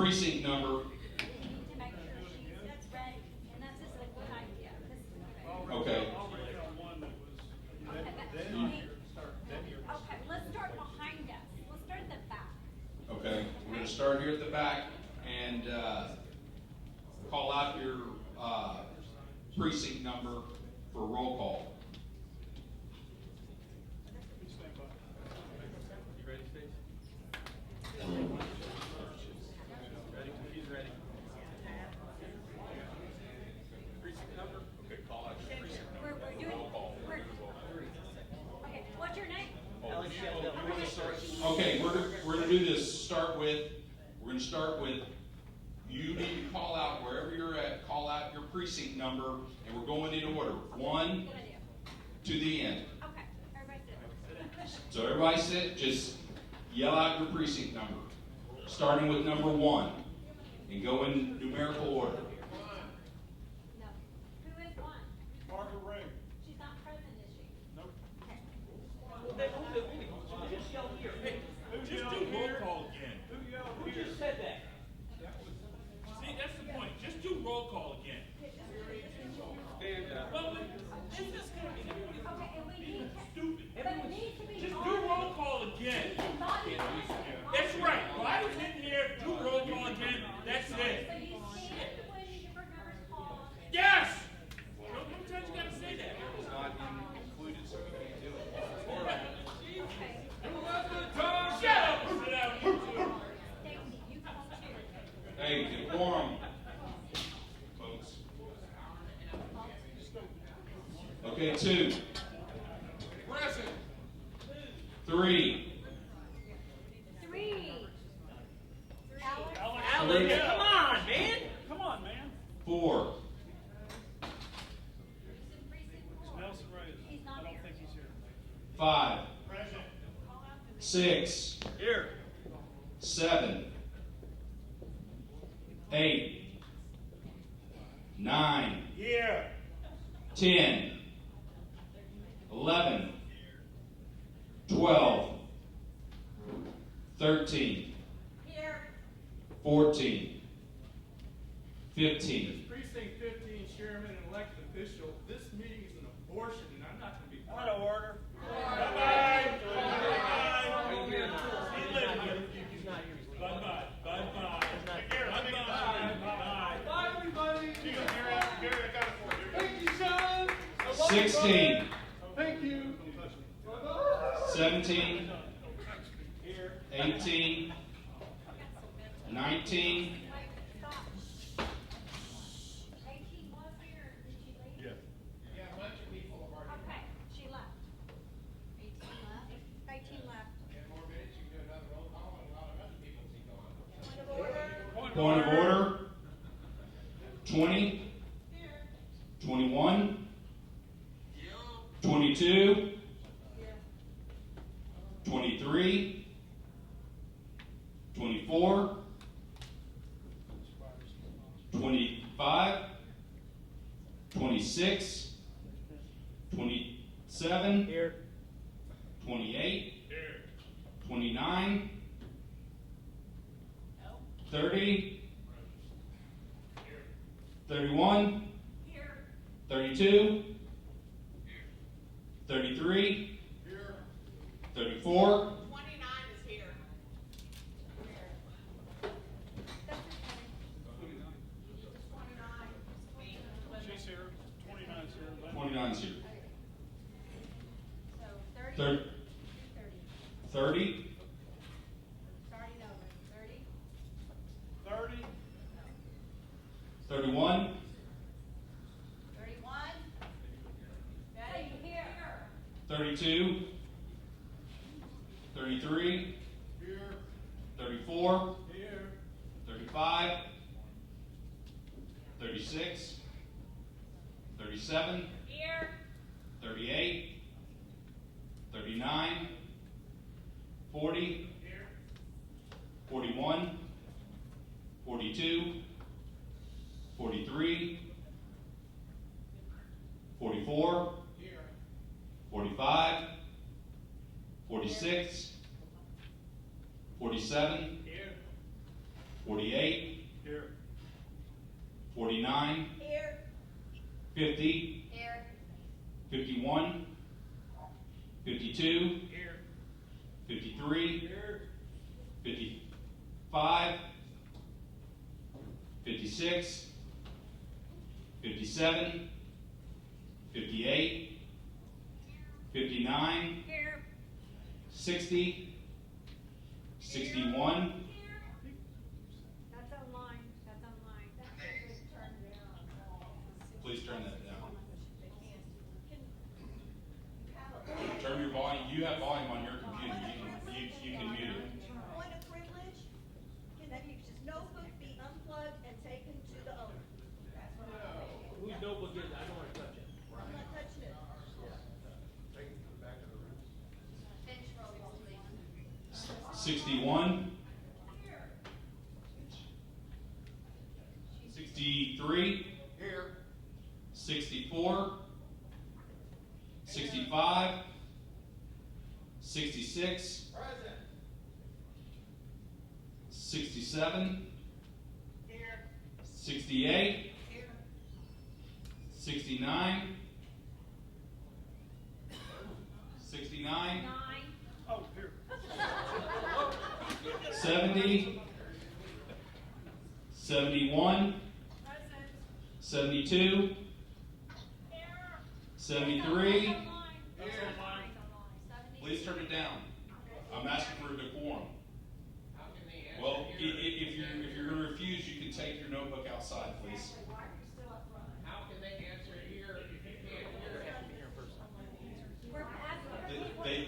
precinct number. We need to make sure she's ready, and that's just a good idea. Okay. Okay, let's start behind us. Let's start at the back. Okay, we're going to start here at the back and call out your precinct number for roll call. You ready, Stacey? Ready? He's ready. Precinct number? Okay, call out your precinct number. We're doing, Roll call. okay, what's your name? Okay, we're going to do this. We're going to start with, you need to call out wherever you're at, call out your precinct number, and we're going in order. 1 Good idea. to the end. Okay, everybody sit. So everybody sit, just yell out your precinct number, starting with number 1, and go in numerical order. No. Who is one? Margaret Ray. She's not present, is she? Nope. Just yell here. Hey, Who's just yelling do roll here? call again. Who yelled Who here? just said that? See, that's the point. Just do roll call again. Stand up. Well, it's just gonna be Okay, and we need to, stupid. but it needs to be Just do audited. roll call again. Body That's right. Well, I was in here, do roll call again. That's So it. you stand when your number's called. Yes! How many times you gotta say that? It's not even included, so we can't do it. Okay. Shut up! Sit down, you two. Stacy, you come on too. Hey, decorum, folks. Okay, 2. Present. 3. 3. Alex. Alan, come on, man. Come on, man. 4. Nelson Reyes. He's not I don't here. think he's here. 5. Present. 6. Here. 7. 8. 9. Here. 10. 11. 12. 13. Here. 14. 15. Precinct 15 chairman and elected official, this meeting is an abortion and I'm not gonna be part Out of of it. order. Bye-bye. Bye-bye. Bye-bye. Bye-bye. Take care. Let me get bye. Bye, everybody. See you, Gary. Gary, I got it for you. Thank you, Sean. I love you, 16. buddy. Thank you. 17. 18. 19. 18 was here. Did she leave? Yeah. Yeah, a bunch of people have already, Okay, she left. 18 left? 18 left. 10 more minutes, you can do another roll call, and a lot of other people will be gone. Point of order. 20. 21. 22. 23. 24. 25. 26. 27. Here. 28. 29. 30. 31. 32. 33. 34. 29 is here. She's here. 29's here. 29's here. So 30. 30. 30. Starting over. 30. 30. 31. 31. Ready? Here. 32. 33. Here. 34. Here. 35. 36. 37. Here. 38. 39. 40. 41. 42. 43. 44. 45. 46. 47. 48, Here. 49, Here. 50, Here. 51, 52, Here. 53, Here. 55, 56, 57, 58, 59, 60, 61, That's online, that's online. please turn that down. Turn your volume, you have volume on your computer, you can mute it. Point of privilege, can that notebook be unplugged and taken to the owner? That's what I'm Whose notebook is it? I don't wanna touch it. I'm not touching it. Finish roll call, please. 61, 63, 64, 65, 66, 67, 68, 69, 69, Oh, here. 70, 71, 72, 73. Please turn it down. I'm asking for a decorum. Well, if you're going to refuse, you can take your notebook outside, please. How can they answer here if you can't hear? They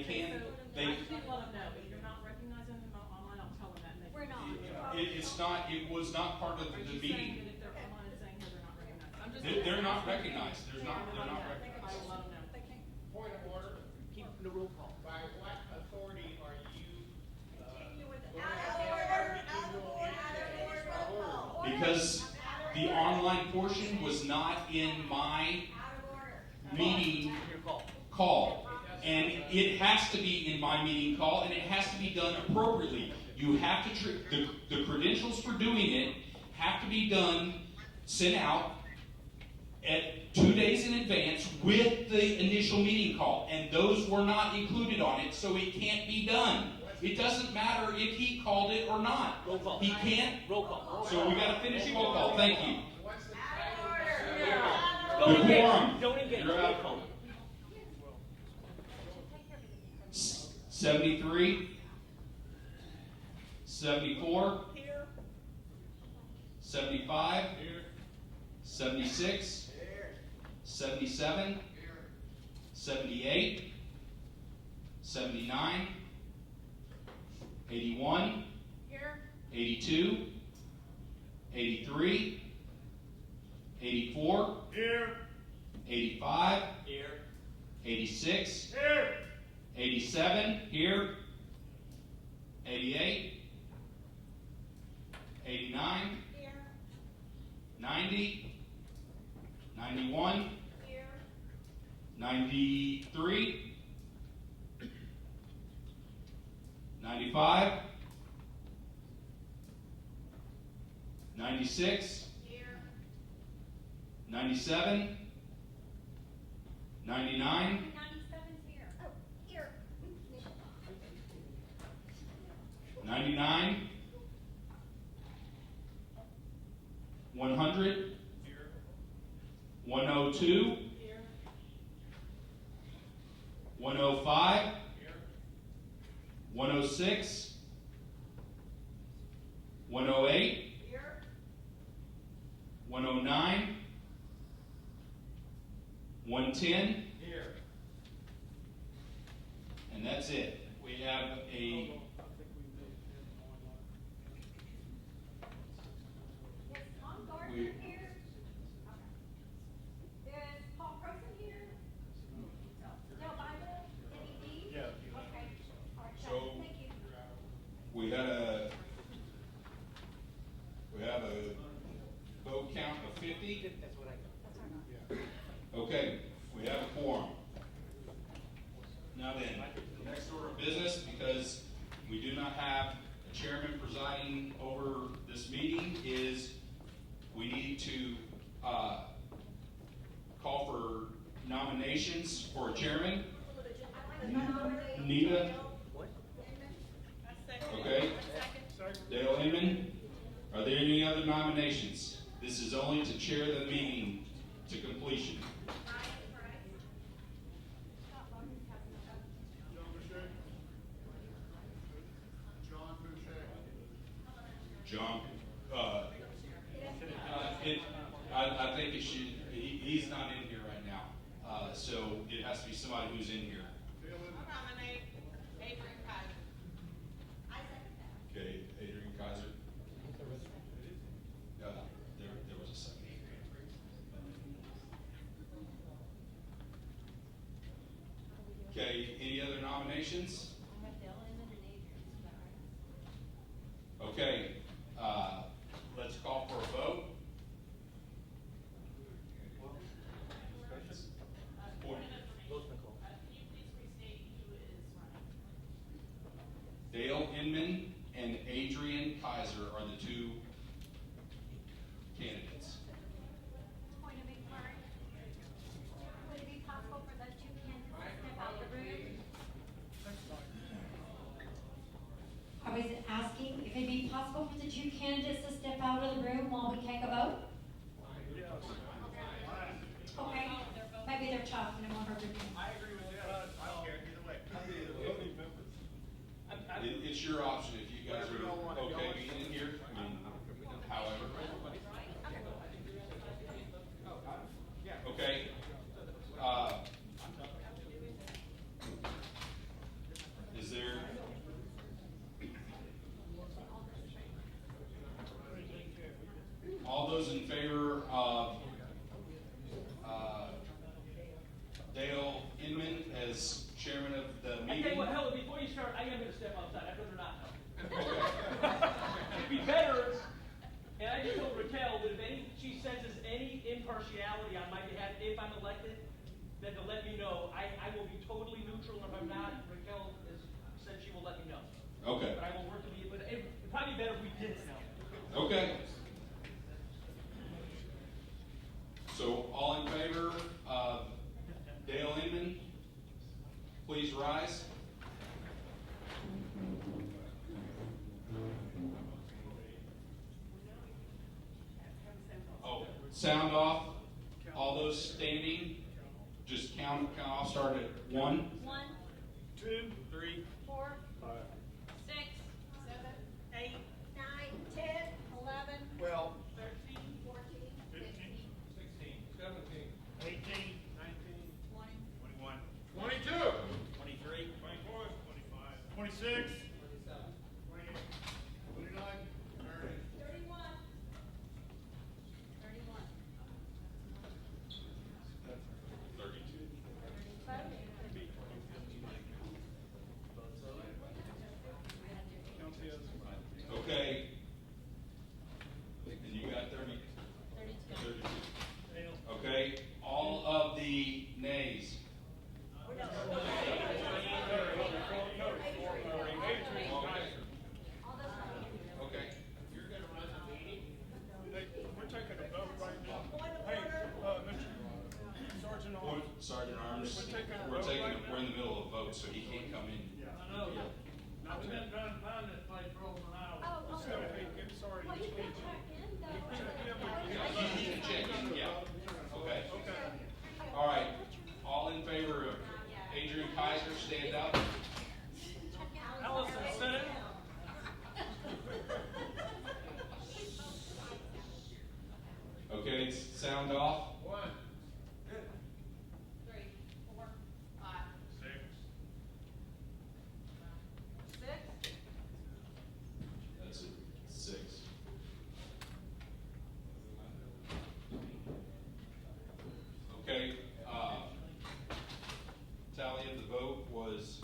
can. I just didn't let them know, if you're not recognizing them online, I'll tell them that. and they- We're not. It's not. It was not part of Are the you saying meeting. that if they're online and saying here they're not recognized? I'm just. They're not recognized. They're not I will recognized. let them know. Point of order, Keep the roll call. by what authority are you, Because the online portion was not in my meeting Your call. call. And it has to be in my meeting call, and it has to be done appropriately. You have to, the credentials for doing it have to be done, sent out at 2 days in advance with the initial meeting call. And those were not included on it, so it can't be done. It doesn't matter if he called it or not. Roll call. He can't. Roll call. So we gotta finish the roll call. Thank you. what's the Don't The engage. quorum. Don't engage. You're Roll out. call. 73, 74, 75, 76, 77, 78, 79, 81, 82, 83, 84, 85, Here. 86, Here. 87, here. 88, 89, 90, 91, 93, 95, 96, 97, 99, 99, 100, 102, 105, 106, 108, 109, 110, and that's it. We have a Tom Gardner We- here? Is Paul Croson here? No Bible? Any deed? Yeah. Okay. All right, So- thank you. we have a vote count of 50. That's what I got. Okay, we have a quorum. Now then, next order of business, because we do not have chairman presiding over this meeting is we need to call for nominations for a chairman. Nita? Okay. Dale Inman? Are there any other nominations? This is only to chair the meeting to completion. John, I think it should, he's not in here right now. So it has to be somebody who's in here. I'll nominate Adrian Kaiser. Okay, Adrian Kaiser. There was a second. Okay, any other nominations? Okay, let's call for a vote. Dale Inman and Adrian Kaiser are the two candidates. Point of inquiry. Would it be possible for those two candidates to step out the room? I was asking if it'd be possible for the two candidates to step out of the room while we take a vote? Okay, maybe they're tough and it won't hurt their feelings. I agree with that. I don't care either way. It's your option if you guys are okay being in here. I mean, however. Okay. Is there? All those in favor of Dale Inman as chairman of the I meeting? tell you what, Helen, before you start, I am gonna step outside, I'd rather not know. It'd be better, and I just told Raquel that if she senses any impartiality on my behalf, if I'm elected, then to let me know. I will be totally neutral, and if I'm not, Raquel has said she will let me know. Okay. But I will work to be, but it'd probably be better if we didn't know. Okay. So all in favor of Dale Inman, please rise. Oh, sound off. All those standing, just count off, start at 1. 1, 2, 3, 4, 6, 7, 8, 9, 10, 11, 12, 13, 14, 15, 16, 17. 18, 19, 20. 21, 22, 23, 24, 25, 26, 28, 29, 30. 31. 31. 32. 35. Okay. And you got 30? 32. Okay, all of the nays. Okay. You're gonna run the meeting? Hey, we're taking a vote right now. Hey, Mr. Sergeant Arms. Sergeant Arms, we're in the middle of a vote, so he can't come in. I know. I've been trying to find this place for over an hour. Oh, So, hey, I'm sorry. Well, you can check in though. You need to check in, yeah. Okay. Okay. All right, all in favor of Adrian Kaiser, stand up. Allison, Senate? Okay, sound off. 1, 3, 4, 5, 6, 6. That's it, 6. Okay, tally of the vote was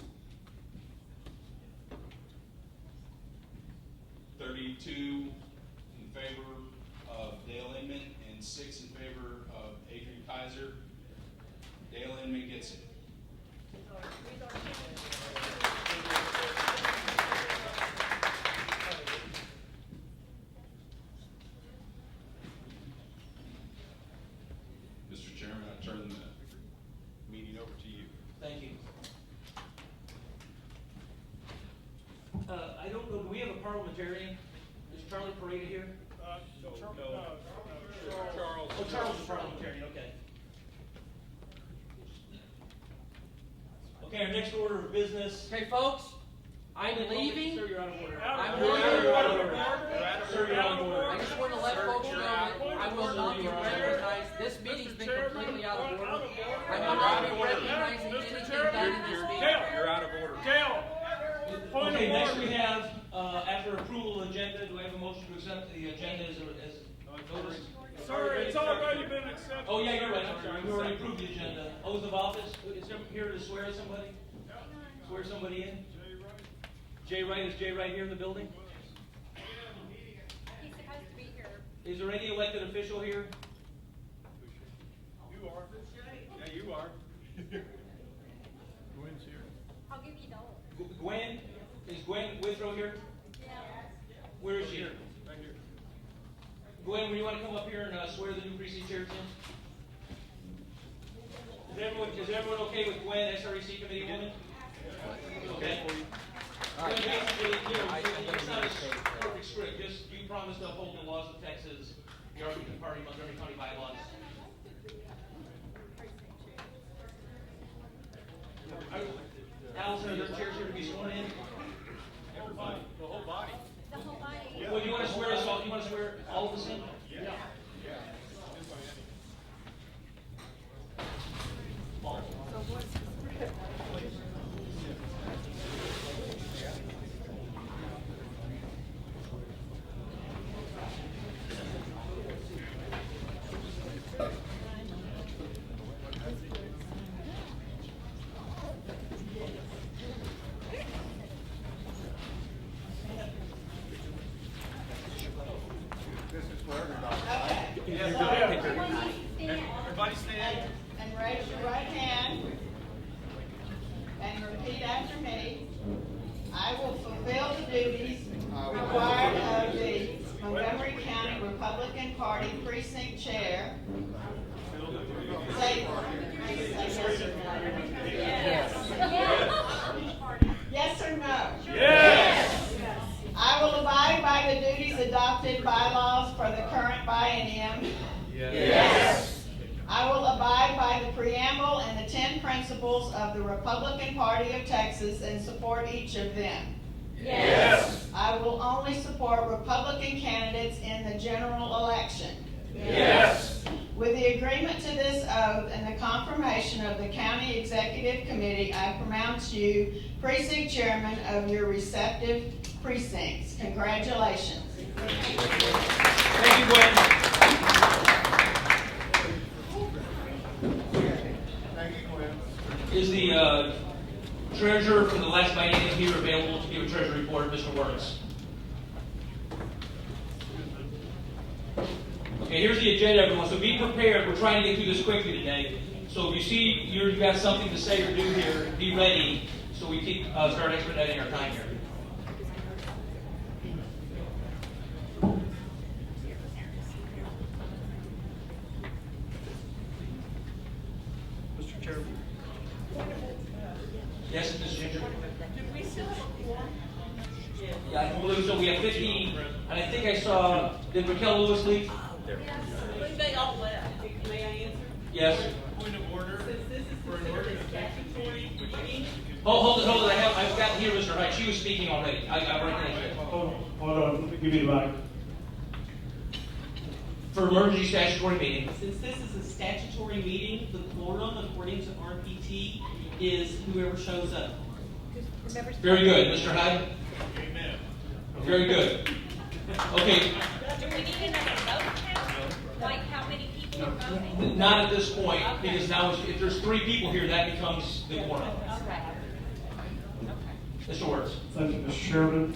32 in favor of Dale Inman and 6 in favor of Adrian Kaiser. Dale Inman gets it. I don't know, do we have a parliamentarian? Is Charlie Pareda here? Charles. Oh, Charles is parliamentarian, okay. Okay, our next order of business. Okay, folks, I'm leaving. Sir, you're out of order. I'm Sir, leaving. you're out of order. Sir, you're out of order. I just want to let folks know that I will not be recognized. This meeting's been completely out of order. I will not be recognizing anything done in this meeting. You're out of order. Okay, next we have, after approval of the agenda, do I have a motion to accept the agenda as noticed? Sir, it's already been accepted. Oh, yeah, you're right, I'm sorry, we already approved the agenda. Oath of office, is there here to swear somebody? Swear somebody in? Jay Wright, is Jay Wright here in the building? He's supposed to be here. Is there any elected official here? You are. Yeah, you are. I'll give you Dole. Gwen, is Gwen Withrow here? Yeah. Where is she? Right here. Gwen, will you want to come up here and swear the new precinct chairs in? Is everyone okay with Gwen, SREC committee woman? Okay. Gwen, basically, it's not a perfect script, just you promise to uphold the laws of Texas, the Republican Party, Montgomery County bylaws. Allison, are there chairs here to be sworn in? Everybody, the whole body. The whole body. Well, do you want to swear us all, you want to swear all of us in? Yeah. Everybody stand. And raise your right hand and repeat after me. I will fulfill the duties required of the Montgomery County Republican Party Precinct Chair. Say yes or no. Yes or no? Yes. I will abide by the duties adopted bylaws for the current biennium. Yes. I will abide by the preamble and the 10 principles of the Republican Party of Texas and support each of them. Yes. I will only support Republican candidates in the general election. Yes. With the agreement to this oath and the confirmation of the County Executive Committee, I pronounce you Precinct Chairman of your respective precincts. Congratulations. Thank you, Gwen. Is the treasurer from the last biennium here available to give a treasury report, Mr. Wertz? Okay, here's the agenda, everyone. So be prepared. We're trying to get through this quickly today. So if you see you've got something to say or do here, be ready so we keep start expediting our time here. Mr. Chairman. Yes, Mr. Ginger? Do we still have a quorum? Yeah, I believe so. We have 15, and I think I saw, did Raquel Lewis leave? They all left. May I answer? Yes. Point of order. Since this is considered a statutory meeting, Hold it. I've got here, Mr. Wright. She was speaking already. I recognize it. Hold on, let me give you the mic. For emergency statutory meeting. since this is a statutory meeting, the quorum according to RPT is whoever shows up. Very good. Mr. Hyde? Amen. Very good. Okay, Do we need another vote count? Like how many people are voting? not at this point, because now if there's 3 people here, that becomes the quorum. Okay. Mr. Wertz? Thank you, Mr. Chairman.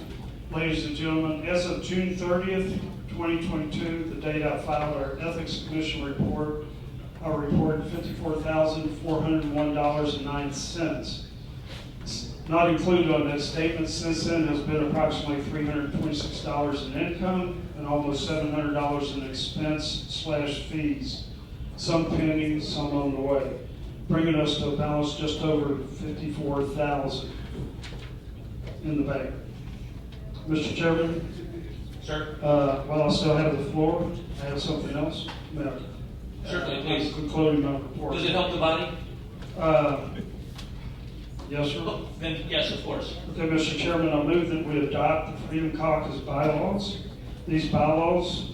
Ladies and gentlemen, as of June 30th, 2022, the date I filed our Ethics Commission report, I reported $54,401.09. Not included on that statement since then has been approximately $326 in income and almost $700 in expense/fees. Some pending, some on the way, bringing us to a balance just over $54,000 in the bank. Mr. Chairman, Sir? while I still have the floor, I have something else. No. Certainly, please. I'm concluding my report. Does it help the body? Yes, sir. Oh, then, yes, of course. Okay, Mr. Chairman, I move that we adopt the Freedom Caucus bylaws. These bylaws,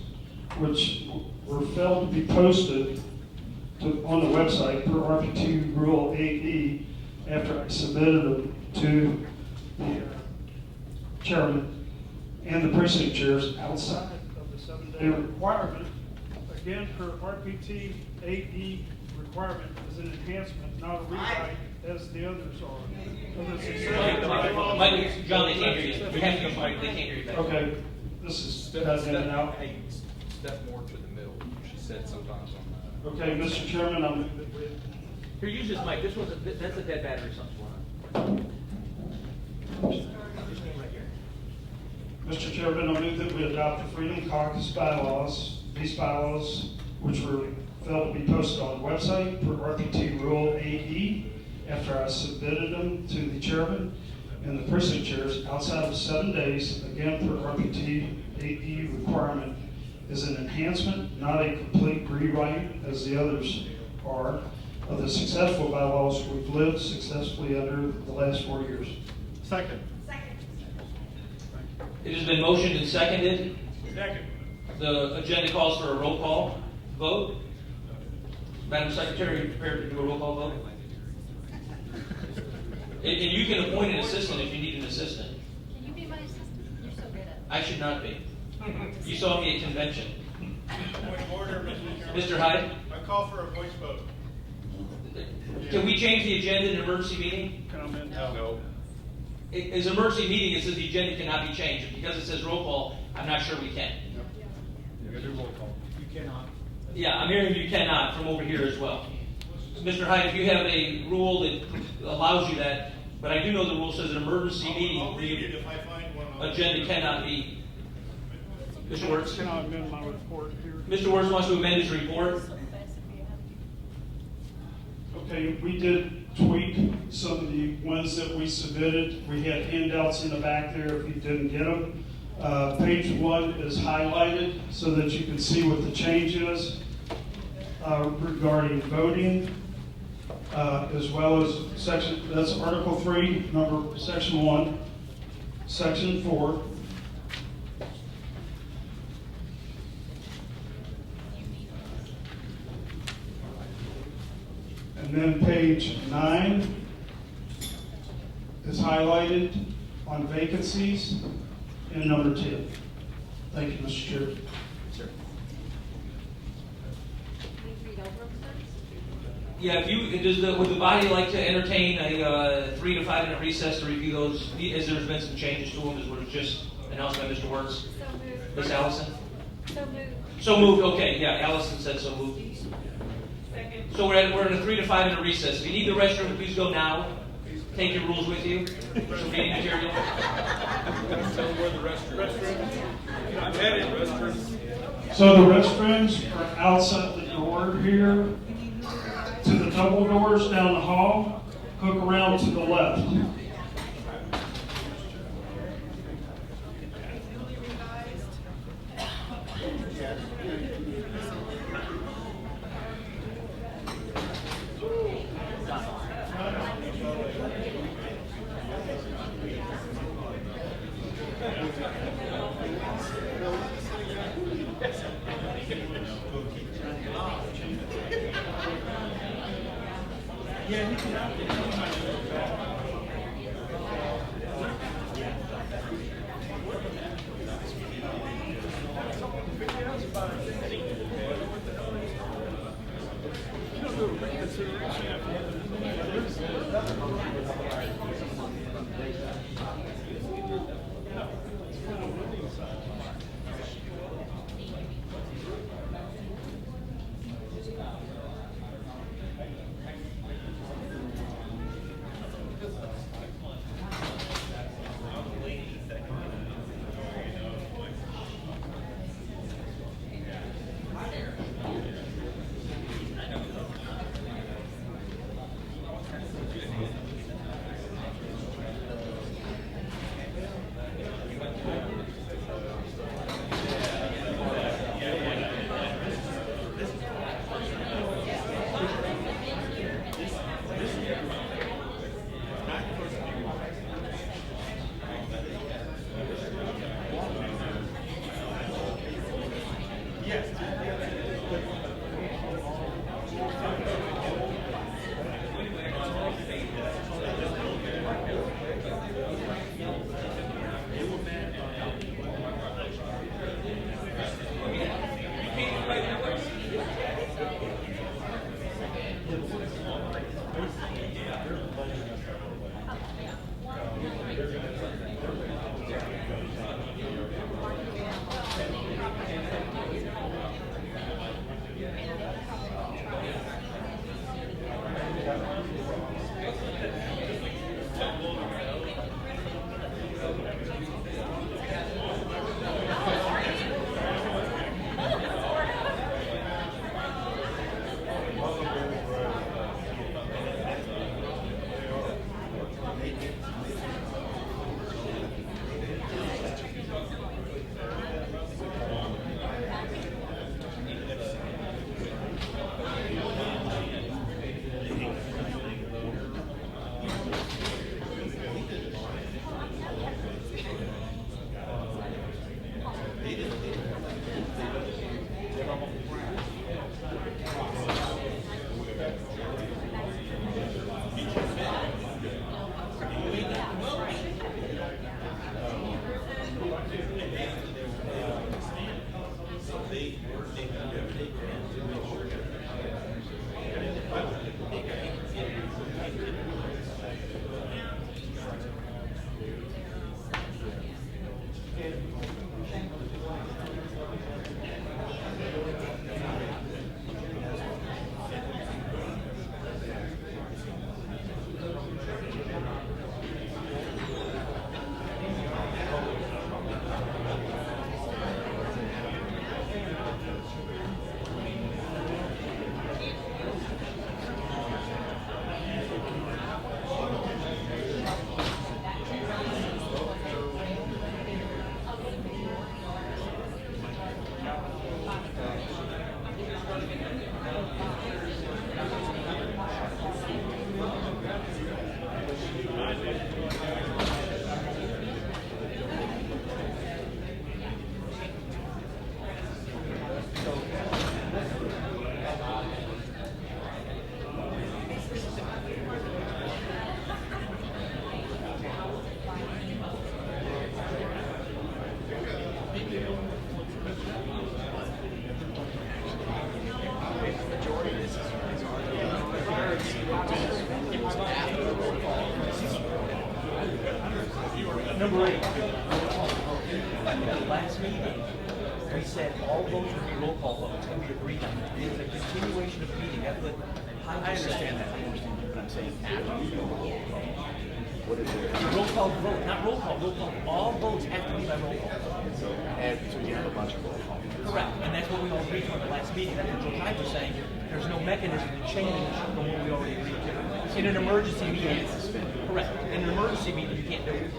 which were failed to be posted on the website per RPT Rule 8E after I submitted them to the chairman and the precinct chairs outside of the 7-day requirement. Again, per RPT 8E requirement is an enhancement, not a rewrite, as the others are. Mike, John, they can't hear you. You have to go, Mike, they can't hear you back. Okay, this is in and out. Hey, step more to the middle. She said sometimes on that. Okay, Mr. Chairman, I'm. Here, use this mic. That's a dead battery, something's going on. Just name right here. Mr. Chairman, I move that we adopt the Freedom Caucus bylaws. These bylaws, which were failed to be posted on the website per RPT Rule 8E, after I submitted them to the chairman and the precinct chairs outside of 7 days, again per RPT 8E requirement, is an enhancement, not a complete rewrite, as the others are, of the successful bylaws we've lived successfully under the last 4 years. Second. It has been motioned and seconded. Second. The agenda calls for a roll call vote. Madam Secretary, are you prepared to do a roll call vote? And you can appoint an assistant if you need an assistant. Can you be my assistant? You're so good at it. I should not be. You saw me at convention. Point of order, Mr. Chairman. Mr. Hyde? I call for a voice vote. Can we change the agenda in an emergency meeting? Comment? No. As an emergency meeting, it says the agenda cannot be changed. Because it says roll call, I'm not sure we can. You gotta do roll call. You cannot. Yeah, I'm hearing you cannot from over here as well. So, Mr. Hyde, if you have a rule that allows you that, but I do know the rule says an emergency meeting, I'll read it if I find one. agenda cannot be. Mr. Wertz? Can I amend my report here? Mr. Wertz wants to amend his report. Okay, we did tweak some of the ones that we submitted. We had handouts in the back there if you didn't get them. Page 1 is highlighted so that you can see what the change is regarding voting, as well as that's Article 3, Section 1, Section 4. And then page 9 is highlighted on vacancies in number 10. Thank you, Mr. Chair. Yeah, would the body like to entertain a 3 to 5 minute recess to review those, as there's been some changes to them, as was just announced by Mr. Wertz? So moved. Ms. Allison? So moved. So moved, okay, yeah, Allison said so moved. Second. So we're in a 3 to 5 minute recess. If you need the restroom, please go now. Take your rules with you for some reading material. Tell them where the restroom. I'm headed restrooms. So the restrooms are outside the door here, to the double doors down the hall, hook around to the left. Number 8. Last meeting, we said all votes would be roll call votes, and we agreed on that. It's a continuation of the meeting. That's what I understand that, but I'm saying after you go roll call. What is it? roll call vote, not roll call, roll call. All votes have to be by roll call. So you have a bunch of roll call. Correct, and that's what we all agreed to in the last meeting. That's what Joe Hyde was saying. There's no mechanism to change from what we already agreed to. In an emergency meeting, correct. In an emergency meeting, you can't do it.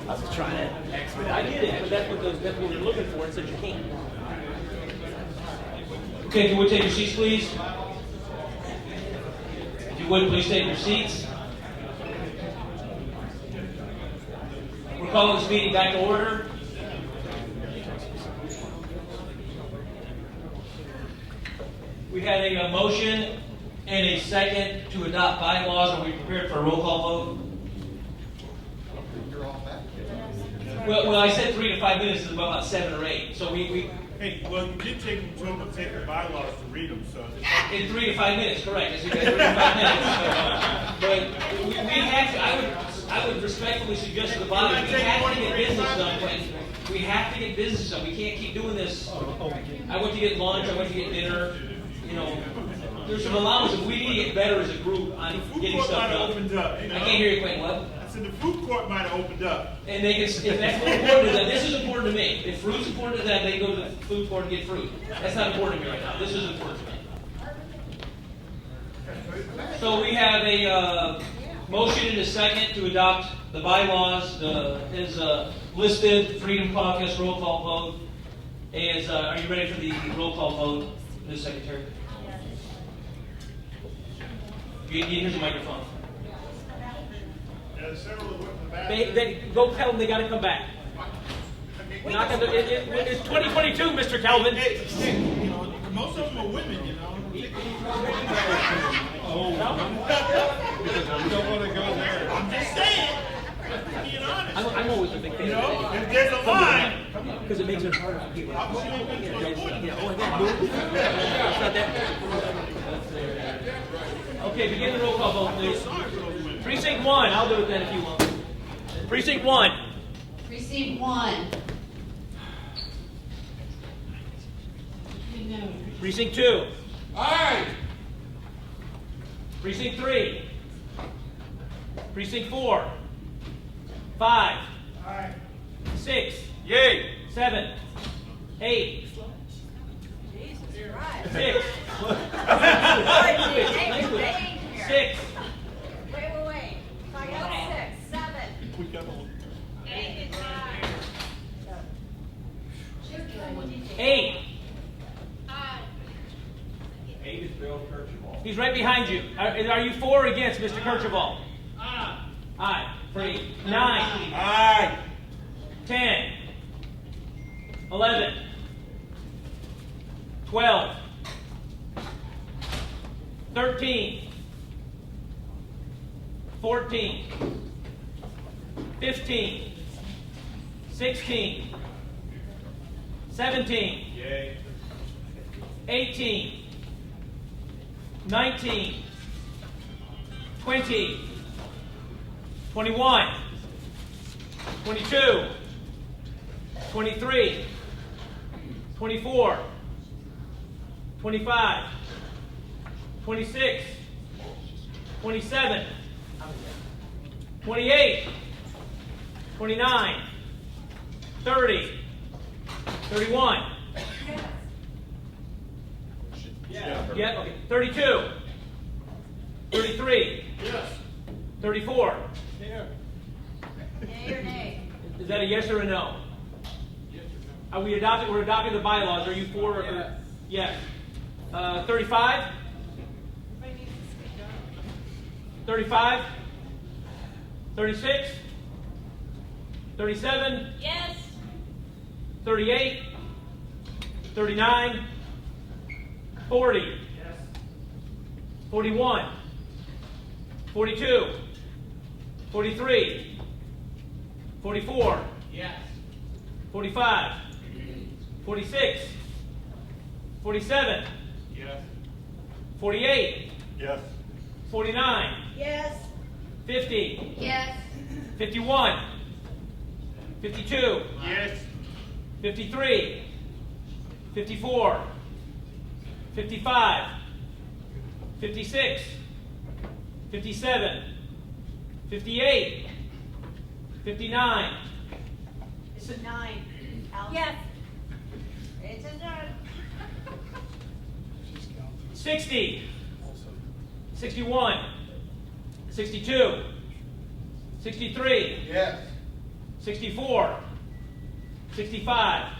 I was trying to expedite. I get it, but that's what we're looking for, and said you can't. Okay, if you would take your seats, please. If you would, please take your seats. We're calling this meeting back to order. We had a motion and a second to adopt bylaws. Are we prepared for a roll call vote? Well, I said 3 to 5 minutes is about 7 or 8. So we Hey, well, you did take control to take the bylaws to read them, so. in 3 to 5 minutes, correct? I said 3 to 5 minutes. But we have to. I would respectfully suggest to the body we have to get business done. We have to get business done. We can't keep doing this. I went to get lunch. I went to get dinner. You know, there's some allowances. We need to get better as a group on getting stuff done. Opened up, you know? I can't hear you, Quinn. What? So the food court might have opened up. And they can, if that's what important to them, this is important to me. If fruit's important to them, they can go to the food court and get fruit. That's not important to me right now. This is important to me. So we have a motion and a second to adopt the bylaws as listed. Freedom Caucus roll call vote. Are you ready for the roll call vote, Ms. Secretary? Here's the microphone. Several that went in the back. They go tell them they got to come back. Okay, We're not gonna, it's 2022, Mr. Calvin. You know, most of them are women, you know. I don't want to go there. I'm just saying. Being honest. I'm always a big fan. You know, if there's a line. Because it makes it harder for people. I'm sure you've been to the wood. It's not that. Okay, begin the roll call vote, please. Precinct 1, I'll do it then if you want. Precinct 1. Precinct 1. Precinct 2. Aye. Precinct 3. Precinct 4. 5. 6. Yay. 7. 8. 6. 6. Wait. I got 6, 7. We got all. 8. 8 is Bill Kirchhoff. He's right behind you. Are you for or against Mr. Kirchhoff? Aye. 3. 9. Aye. 10. 11. 12. 13. 14. 15. 16. 17. Yay. 18. 19. 20. 21. 22. 23. 24. 25. 26. 27. 28. 29. 30. 31. Yeah, okay. 32. 33. Yes. 34. Yay or nay? Is that a yes or a no? Are we adopting? We're adopting the bylaws. Are you for? Or, yes. 35. 35. 36. 37. Yes. 38. 39. 40. 41. 42. 43. 44. Yes. 45. 46. 47. Yes. 48. Yes. 49. Yes. 50. Yes. 51. 52. Yes. 53. 54. 55. 56. 57. 58. 59. It's a 9. Yes. It's a 9. 60. 61. 62. 63. Yes. 64. 65.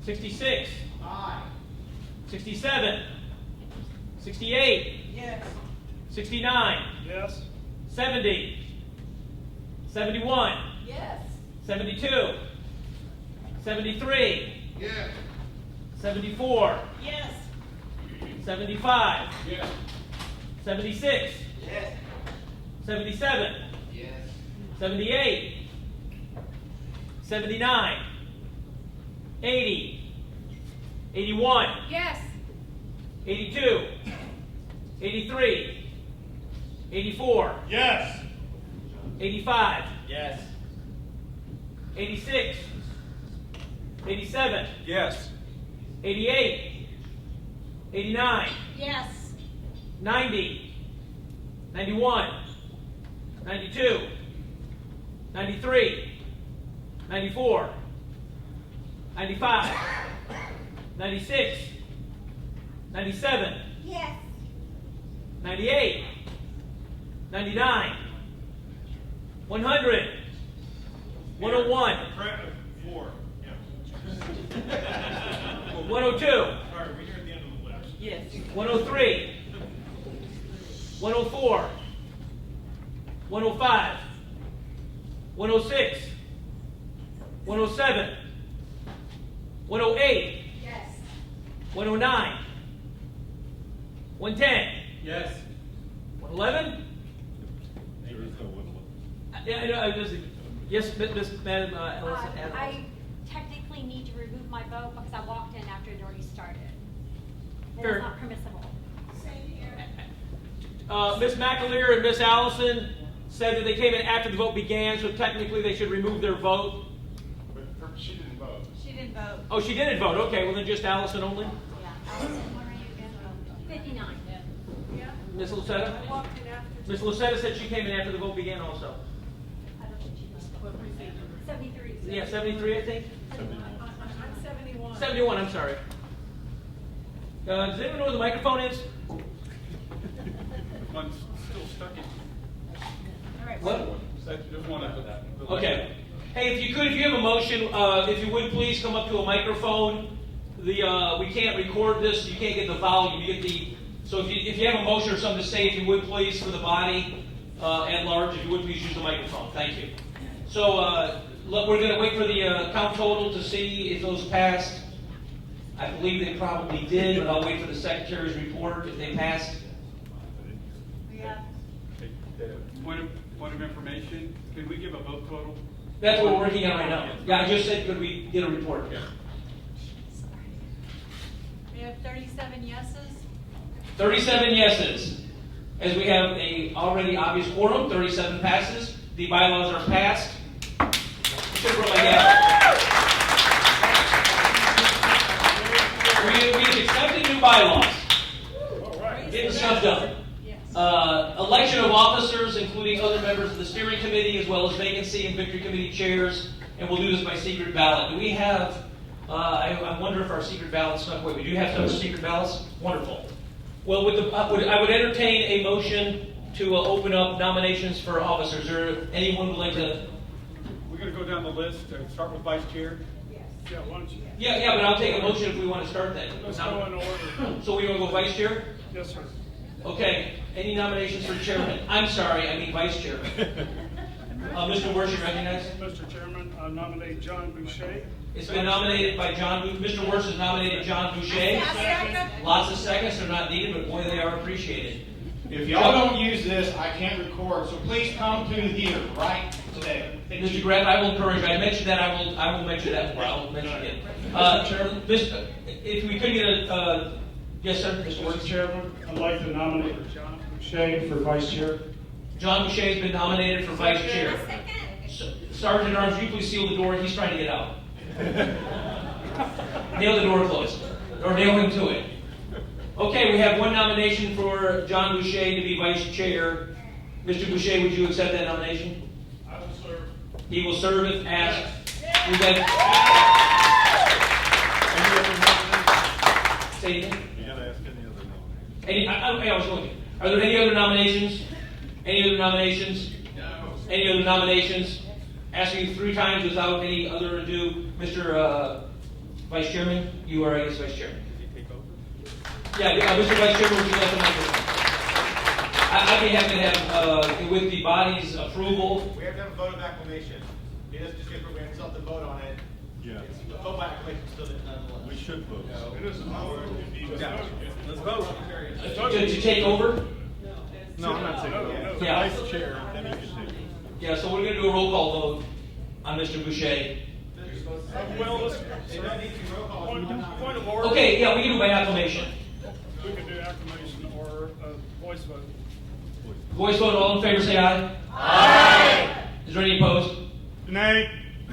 66. Aye. 67. 68. Yes. 69. Yes. 70. 71. Yes. 72. 73. Yes. 74. Yes. 75. Yes. 76. Yes. 77. Yes. 78. 79. 80. 81. Yes. 82. 83. 84. Yes. 85. Yes. 86. 87. Yes. 88. 89. Yes. 90. 91. 92. 93. 94. 95. 96. 97. Yes. 98. 99. 100. 101. 4. Yeah. 102. Sorry, we're here at the end of the list. Yes. 103. 104. 105. 106. 107. 108. Yes. 109. 110. Yes. 111. Yeah, yes, Madam Ellison. I technically need to remove my vote because I walked in after it already started. Fair. It's not permissible. Same here. Ms. McAleer and Ms. Allison said that they came in after the vote began, so technically they should remove their vote. But she didn't vote. She didn't vote. Oh, she didn't vote. Okay, well then just Allison only. Yeah. Allison, what are you again? 59. Yeah. Ms. Lucetta? I walked in after. Ms. Lucetta said she came in after the vote began also. I don't think she was. 73. Yeah, 73, I think. I'm 71. 71, I'm sorry. Does anyone know where the microphone is? I'm still stuck in. What? Just one after that. Okay. Hey, if you have a motion, if you would please come up to a microphone. We can't record this. You can't get the volume. You get so if you have a motion or something to say, if you would please, for the body at large, if you would please use the microphone. Thank you. So look, we're going to wait for the count total to see if those passed. I believe they probably did, but I'll wait for the secretary's report if they passed. Point of information, can we give a vote total? That's what we're working on right now. Yeah, I just said, could we get a report? Yeah. We have 37 yeses. 37 yeses. As we have a already obvious quorum, 37 passes. The bylaws are passed. Should roll again. We've accepted new bylaws. Getting stuff done. Election of officers, including other members of the steering committee, as well as vacancy and victory committee chairs, and we'll do this by secret ballot. Do we have, I wonder if our secret ballot snuck away. We do have some secret ballots? Wonderful. Well, I would entertain a motion to open up nominations for officers. Is there anyone who would like to? We're going to go down the list and start with vice chair. Yes. Yeah, why don't you? Yeah, but I'll take a motion if we want to start then. Let's go in order. So we want to go vice chair? Yes, sir. Okay, any nominations for chairman? I'm sorry, I mean vice chairman. Mr. Wersch, you recognize? Mr. Chairman, I nominate John Boucher. It's been nominated by Mr. Wersch has nominated John Boucher. Lots of seconds are not needed, but boy, they are appreciated. If y'all don't use this, I can't record, so please come to here right today. Mr. Grant, I will encourage, I mentioned that, I will mention that more, I will mention it. Chairman, if we could get a, yes, sir, Mr. Wersch. Mr. Chairman, I'd like to nominate John Boucher for vice chair. John Boucher has been nominated for vice chair. Sergeant at Arms, will you please seal the door? He's trying to get out. Nail the door closed, or nail him to it. Okay, we have one nomination for John Boucher to be vice chair. Mr. Boucher, would you accept that nomination? I will serve. He will serve if asked. We've got, say anything? You got to ask any other nomination. I was looking. Are there any other nominations? Any other nominations? No. Any other nominations? Asking 3 times without any other ado. Mr. Vice Chairman, you are, I guess, Vice Chairman. Yeah, Mr. Vice Chairman, would you like the microphone? I'd be happy to have, with the body's approval. We have to have a vote of acclamation. It is just different, we have to vote on it. Yeah. It's a vote by acclamation still nonetheless. We should vote. It is an honor to be with you. Let's vote. To take over? No, I'm not saying No, that. no. The Yeah. vice chair, then you can take it. Yeah, so we're going to do a roll call vote on Mr. Boucher. Well, let's, point of order. Okay, yeah, we can do by acclamation. We can do acclamation or voice vote. Voice vote, all in favor, say aye. Aye. Is there any opposed? Nay.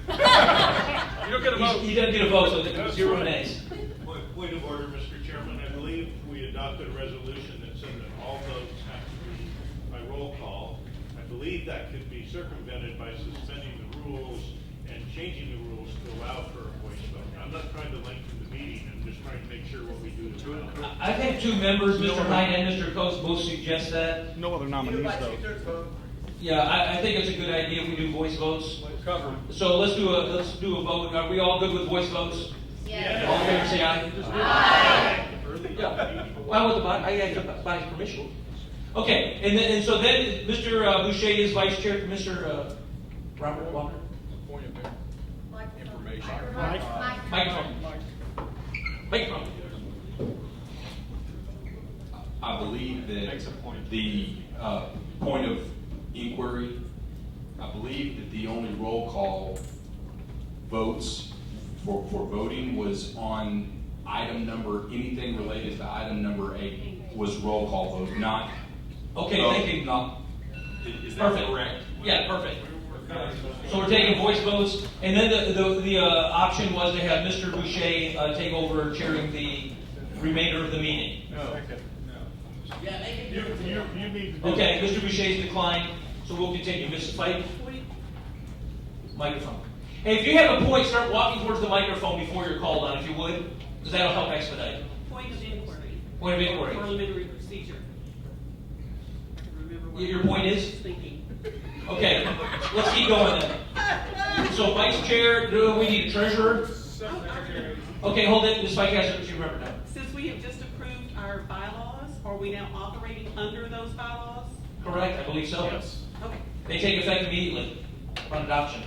You don't get a vote. He doesn't get a vote, so 0 nays. Point of order, Mr. Chairman. I believe we adopted a resolution that said that all votes have to be by roll call. I believe that could be circumvented by suspending the rules and changing the rules to allow for a voice vote. I'm not trying to lengthen the meeting. I'm just trying to make sure what we do is done. I've had 2 members, Mr. Hyde and Mr. Coates, both suggest that. No other nominees, though. Yeah, I think it's a good idea if we do voice votes. Cover. So let's do a vote. Are we all good with voice votes? Yes. All in favor, say aye. Aye. Yeah. I want the body. I got the body's permission. Okay, and so then Mr. Boucher is vice chair. Mr. Robert Walker. Point of information. Microphone. Microphone. I believe that the point of inquiry, I believe that the only roll call votes for voting was on item number, anything related to item number 8 was roll call vote, not. Okay, thank you. Not, is that Perfect. correct? Yeah, perfect. So we're taking voice votes, and then the option was to have Mr. Boucher take over chairing the remainder of the meeting. Yeah, make it. You need to. Okay, Mr. Boucher's declined, so we'll continue. Mrs. Fight? Microphone. Hey, if you have a point, start walking towards the microphone before you're called on, if you would, because that'll help expedite. Point of inquiry. Point of inquiry. Parliamentary procedure. Remember what Your point is? Thinking. Okay, let's keep going then. So vice chair, do we need a treasurer? Okay, hold it. Ms. Pike has it. She remembered now. Since we have just approved our bylaws, are we now operating under those bylaws? Correct, I believe so. Yes. Okay. They take effect immediately upon adoption.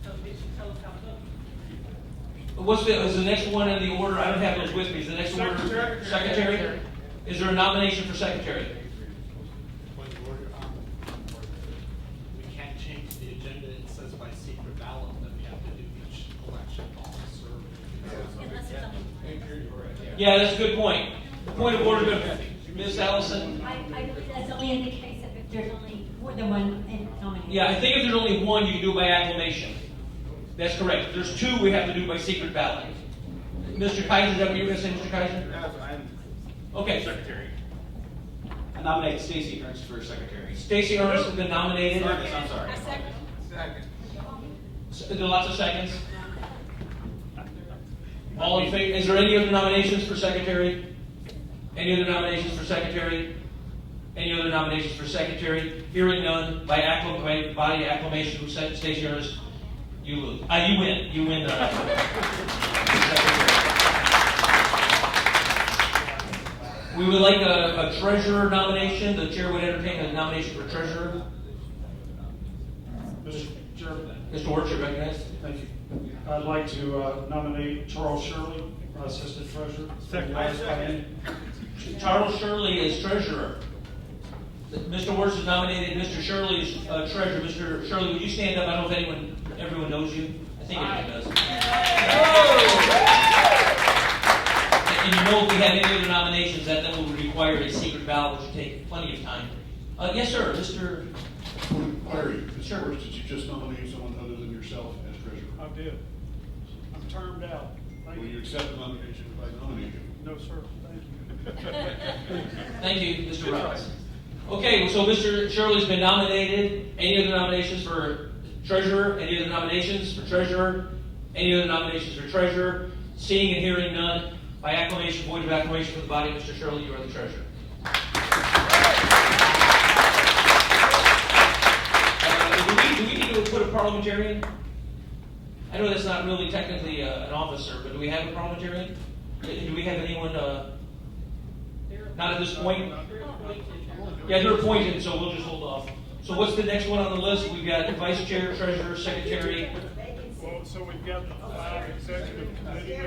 So it should tell us how to vote. Is the next one in the order? I don't have those with me. Is the next order? Secretary? Is there a nomination for secretary? We can't change the agenda. It says by secret ballot that we have to do each election officer. Yeah, that's a good point. Point of order, Ms. Allison. I believe that's only in the case of if there's only more than one nominee. Yeah, I think if there's only one, you can do it by acclamation. That's correct. If there's 2, we have to do it by secret ballot. Mr. Kaiser, is that what you were going to say, Mr. Kaiser? Okay. Secretary. I nominate Stacy Ernst for secretary. Stacy Ernst has been nominated. I'm sorry. There are lots of seconds. All in favor? Is there any other nominations for secretary? Any other nominations for secretary? Any other nominations for secretary? Hearing none, by body acclamation, who said Stacy Ernst, you lose. You win. You win. We would like a treasurer nomination. The chair would entertain a nomination for treasurer. Mr. Chairman. Mr. Wertz, you're recognized. Thank you. I'd like to nominate Charles Shirley, assistant treasurer. Second. Charles Shirley is treasurer. Mr. Wertz has nominated Mr. Shirley as treasurer. Mr. Shirley, would you stand up? I don't know if everyone knows you. I think everyone does. And you know if we have any other nominations, that then will require a secret ballot, which will take plenty of time. Yes, sir, Mr. Larry, Sure. Mr. Wertz, did you just nominate someone other than yourself as treasurer? I did. I'm termed out. Thank Will you accept the nomination if I nominate you? No, sir. Thank you. Thank you, Mr. Roberts. Okay, so Mr. Shirley's been nominated. Any other nominations for treasurer? Any other nominations for treasurer? Any other nominations for treasurer? Seeing and hearing none, by acclamation, void of acclamation from the body, Mr. Shirley, you are the treasurer. Do we need to put a parliamentarian? I know that's not really technically an officer, but do we have a parliamentarian? Do we have anyone, not at this point? Yeah, they're appointed, so we'll just hold off. So what's the next one on the list? We've got vice chair, treasurer, secretary. Well, so we've got the 5 executive committee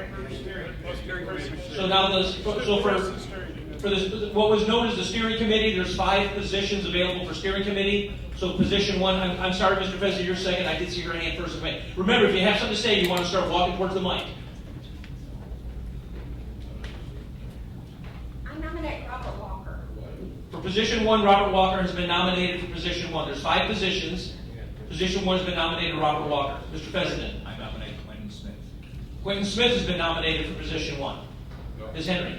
members. So now for this, what was known as the steering committee, there's 5 positions available for steering committee. So position 1, I'm sorry, Mr. Professor, you're second. I did see your hand first. Remember, if you have something to say, you want to start walking towards the mic. I nominate Robert Walker. For position 1, Robert Walker has been nominated for position 1. There's 5 positions. Position 1 has been nominated Robert Walker. Mr. President. I nominate Quentin Smith. Quentin Smith has been nominated for position 1. Ms. Henry.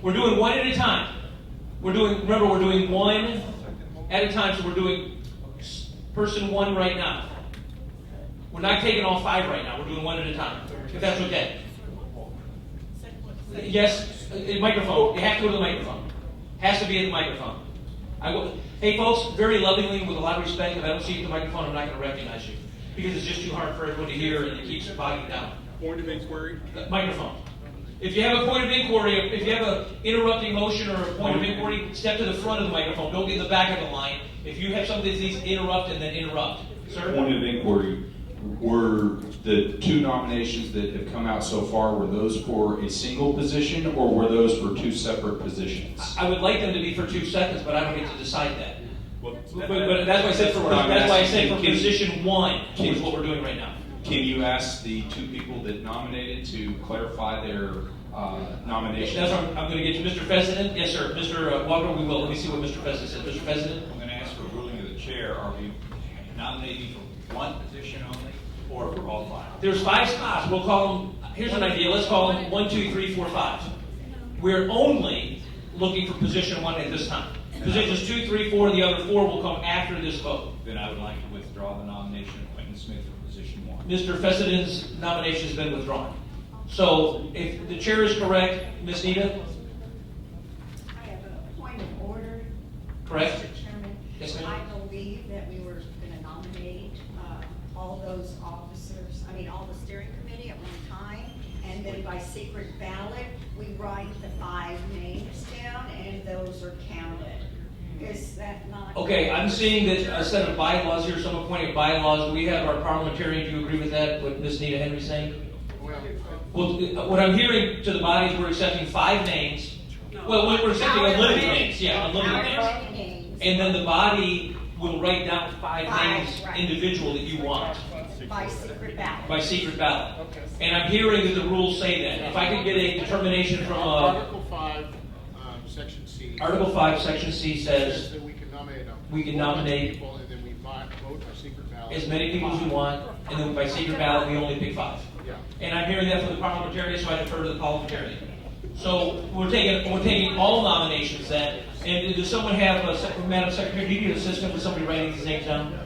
We're doing one at a time. Remember, we're doing one at a time, so we're doing person 1 right now. We're not taking all 5 right now. We're doing one at a time, if that's okay. Yes, microphone. You have to go to the microphone. Has to be at the microphone. Hey, folks, very lovingly, with a lot of respect, if I don't see you at the microphone, I'm not going to recognize you. Because it's just too hard for everyone to hear, and it keeps bogging down. Point of inquiry. Microphone. If you have a point of inquiry, if you have an interrupting motion or a point of inquiry, step to the front of the microphone. Don't get in the back of the line. If you have something that needs to interrupt, and then interrupt. Sir? Point of inquiry. were the two nominations that have come out so far, were those for a single position or were those for two separate positions? I would like them to be for 2 seconds, but I don't get to decide that. Well, But that's why I said for, that's why I said for position 1 is what we're doing right now. Can you ask the two people that nominated to clarify their nomination? That's what I'm going to get to. Mr. President? Yes, sir. Mr. Walker, we will. Let me see what Mr. President says. Mr. President? I'm going to ask for ruling of the chair. Are we nominating for one position only or for all 5? There's 5 spots. We'll call them, here's an idea. Let's call them 1, 2, 3, 4, 5. We're only looking for position 1 at this time. Positions 2, 3, 4, the other 4 will come after this vote. Then I would like to withdraw the nomination of Quentin Smith for position 1. Mr. Fesseden's nomination has been withdrawn. So if the chair is correct, Ms. Nita? I have a point of order. Correct. Mr. Chairman. Yes, ma'am. I believe that we were going to nominate all those officers, all the steering committee at one time, and then by secret ballot, we write the 5 names down, and those are counted. Is that not? Okay, I'm seeing that a set of bylaws here, some appointed bylaws. Do we have our parliamentarian, do you agree with that, what Ms. Nita Henry's saying? Well, what I'm hearing to the body is we're accepting 5 names. Well, we're accepting unlimited names, yeah, unlimited names. And then the body will write down 5 names individual that you want. By secret ballot. By secret ballot. And I'm hearing that the rules say that. If I could get a determination from Article 5, Section C. Article 5, Section C says that we can nominate people, and then we vote by secret ballot. as many people as we want, and then by secret ballot, we only pick 5. Yeah. And I'm hearing that from the parliamentarian, so I defer to the parliamentarian. So we're taking all nominations then. And does someone have, Madam Secretary, do you need an assistant with somebody writing these names down?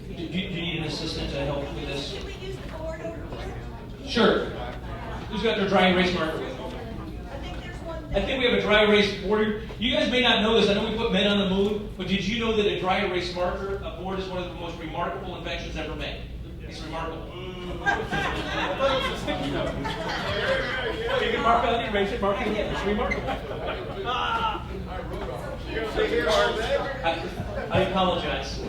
Do you need an assistant to help with this? Should we use the board over here? Sure. Who's got their dry erase marker with them? I think we have a dry erase board. You guys may not know this. I know we put men on the moon, but did you know that a dry erase marker, a board, is one of the most remarkable inventions ever made? It's remarkable. You can mark on it, erase it, mark it again. It's remarkable. I apologize.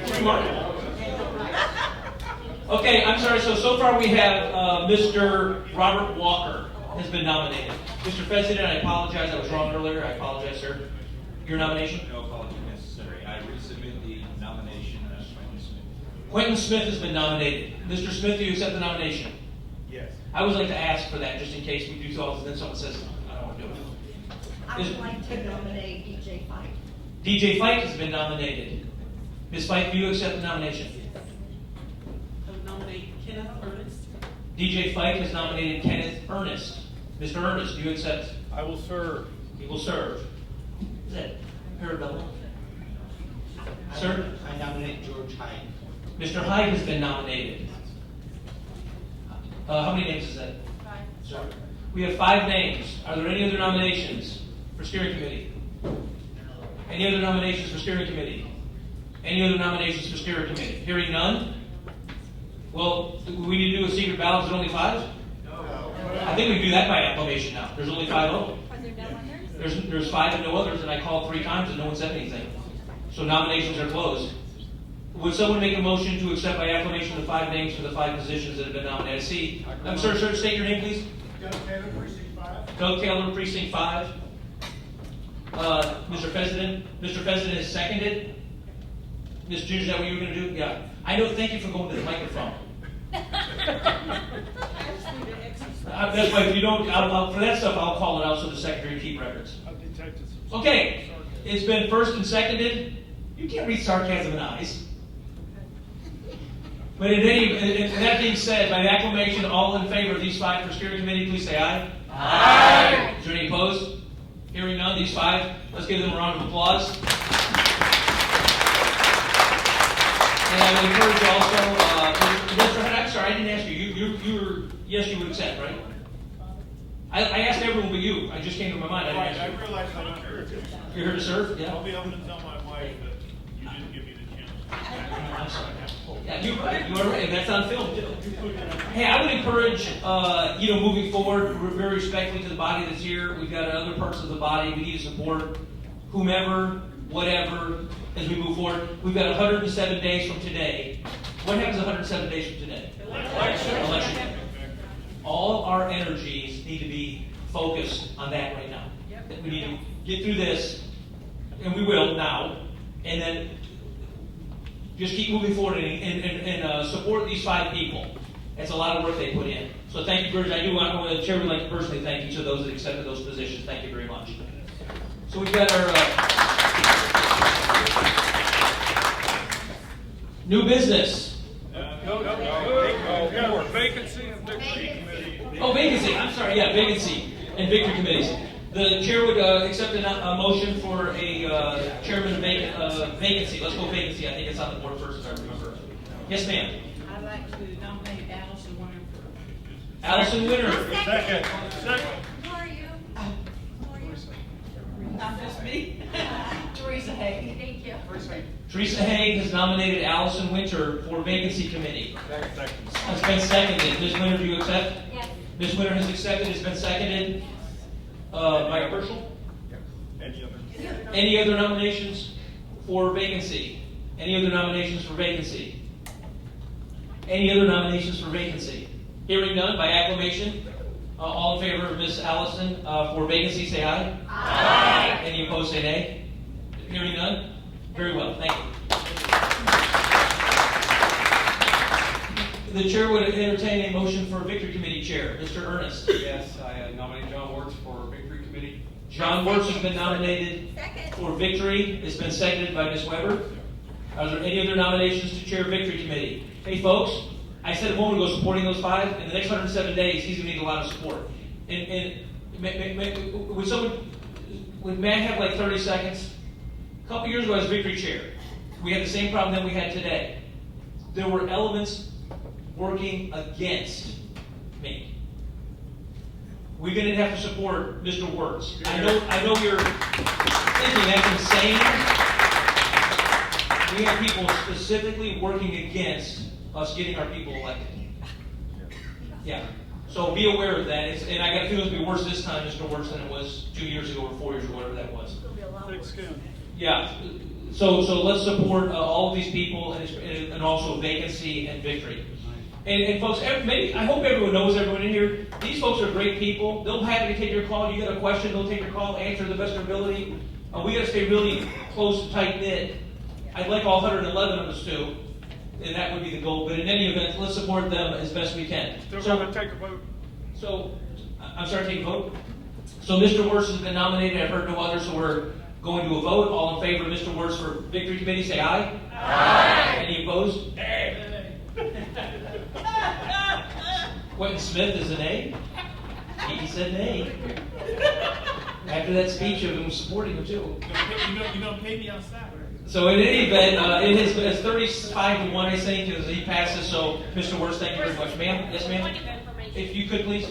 It's remarkable. Okay, I'm sorry. So far we have Mr. Robert Walker has been nominated. Mr. President, I apologize. I was wrong earlier. I apologize, sir. Your nomination? No apology necessary. I resubmit the nomination of Quentin Smith. Quentin Smith has been nominated. Mr. Smith, do you accept the nomination? Yes. I always like to ask for that, just in case we do so, and then someone says, I don't want to do it. I would like to nominate DJ Fight. DJ Fight has been nominated. Ms. Fight, do you accept the nomination? I would nominate Kenneth Ernest. DJ Fight has nominated Kenneth Ernest. Mr. Ernest, do you accept? I will serve. He will serve. Is that Parabellum? Sir? I nominate George Hyde. Mr. Hyde has been nominated. How many names is that? 5. Sorry. We have 5 names. Are there any other nominations for steering committee? Any other nominations for steering committee? Any other nominations for steering committee? Hearing none? Well, we need to do a secret ballot. Is there only 5? I think we can do that by acclamation now. There's only 5 open. Are there no others? There's 5 and no others, and I called 3 times and no one said anything. So nominations are closed. Would someone make a motion to accept by acclamation the 5 names for the 5 positions that have been nominated? See, I'm sorry, sir, state your name, please. Doug Taylor, Precinct 5. Doug Taylor, Precinct 5. Mr. President is seconded. Ms. Ginger, is that what you were going to do? Yeah. I know, thank you for going to the microphone. That's why if you don't, for that stuff, I'll call it out so the secretary can keep records. Okay, it's been first and seconded. You can't read sarcasm in eyes. But in that being said, by acclamation, all in favor of these 5 for steering committee, please say aye. Aye. Is there any opposed? Hearing none, these 5, let's give them a round of applause. And I would encourage also, Mr. Hunt, I'm sorry, I didn't ask you. You were, yes, you would accept, right? I asked everyone but you. I just came to my mind. I didn't ask you. I realize I'm not here. You're here to serve? Yeah. I'll be able to tell my wife that you didn't give me the chance. I'm sorry. Yeah, you're right. You are right. That's on film too. Hey, I would encourage, moving forward, we're very respectfully to the body that's here. We've got other parts of the body. We need to support whomever whatever, as we move forward. We've got 107 days from today. What happens 107 days from today? Election. All our energies need to be focused on that right now. That we need to get through this, and we will now, and then just keep moving forward and support these 5 people. It's a lot of work they put in. So thank you, George. The chair would like to personally thank each of those that accepted those positions. Thank you very much. So we've got our new business. Vacancy and victory committee. Oh, vacancy. I'm sorry. Yeah, vacancy and victory committees. The chair would accept a motion for a chairman vacancy. Let's go vacancy. I think it's on the board first, if I remember. Yes, ma'am. I'd like to nominate Allison Winter for. Allison Winter. Second. Who are you? Not just me. Teresa Hay. Thank you. Teresa Haig has nominated Allison Winter for vacancy committee. It's been seconded. Ms. Winter, do you accept? Yes. Ms. Winter has accepted. It's been seconded. By Herschel? Any other nominations for vacancy? Any other nominations for vacancy? Any other nominations for vacancy? Hearing none, by acclamation, all in favor of Ms. Allison for vacancy, say aye. Aye. Any opposed, say nay. Hearing none? Very well, thank you. The chair would entertain a motion for victory committee chair. Mr. Ernest. Yes, I nominate John Wertz for victory committee. John Wertz has been nominated for victory. It's been seconded by Ms. Weber. Are there any other nominations to chair victory committee? Hey, folks, I said a moment ago supporting those 5. In the next 107 days, he's going to need a lot of support. And may I have like 30 seconds? A couple years ago, I was victory chair. We had the same problem that we had today. There were elements working against me. We're going to have to support Mr. Wertz. I know you're thinking that's insane. We have people specifically working against us getting our people elected. Yeah. So be aware of that. And I got a feeling it'll be worse this time, Mr. Wertz, than it was 2 years ago or 4 years ago, whatever that was. Thick skin. Yeah. So let's support all of these people and also vacancy and victory. And folks, I hope everyone knows, everyone in here, these folks are great people. They'll happy to take your call. You got a question, they'll take your call, answer to the best of their ability. We got to stay really close and tight-knit. I'd like all 111 of us to, and that would be the goal. But in any event, let's support them as best we can. Still going to take a vote. So, I'm sorry, take a vote? So Mr. Wertz has been nominated. I've heard no others, so we're going to a vote. All in favor of Mr. Wertz for victory committee, say aye. Aye. Any opposed? Quentin Smith is an A. He said nay. After that speech of him supporting him too. You're going to pay me outside, right? So in any event, it is 35-1, I think, as he passes. So Mr. Wertz, thank you very much. Ma'am? Yes, ma'am? If you could, please.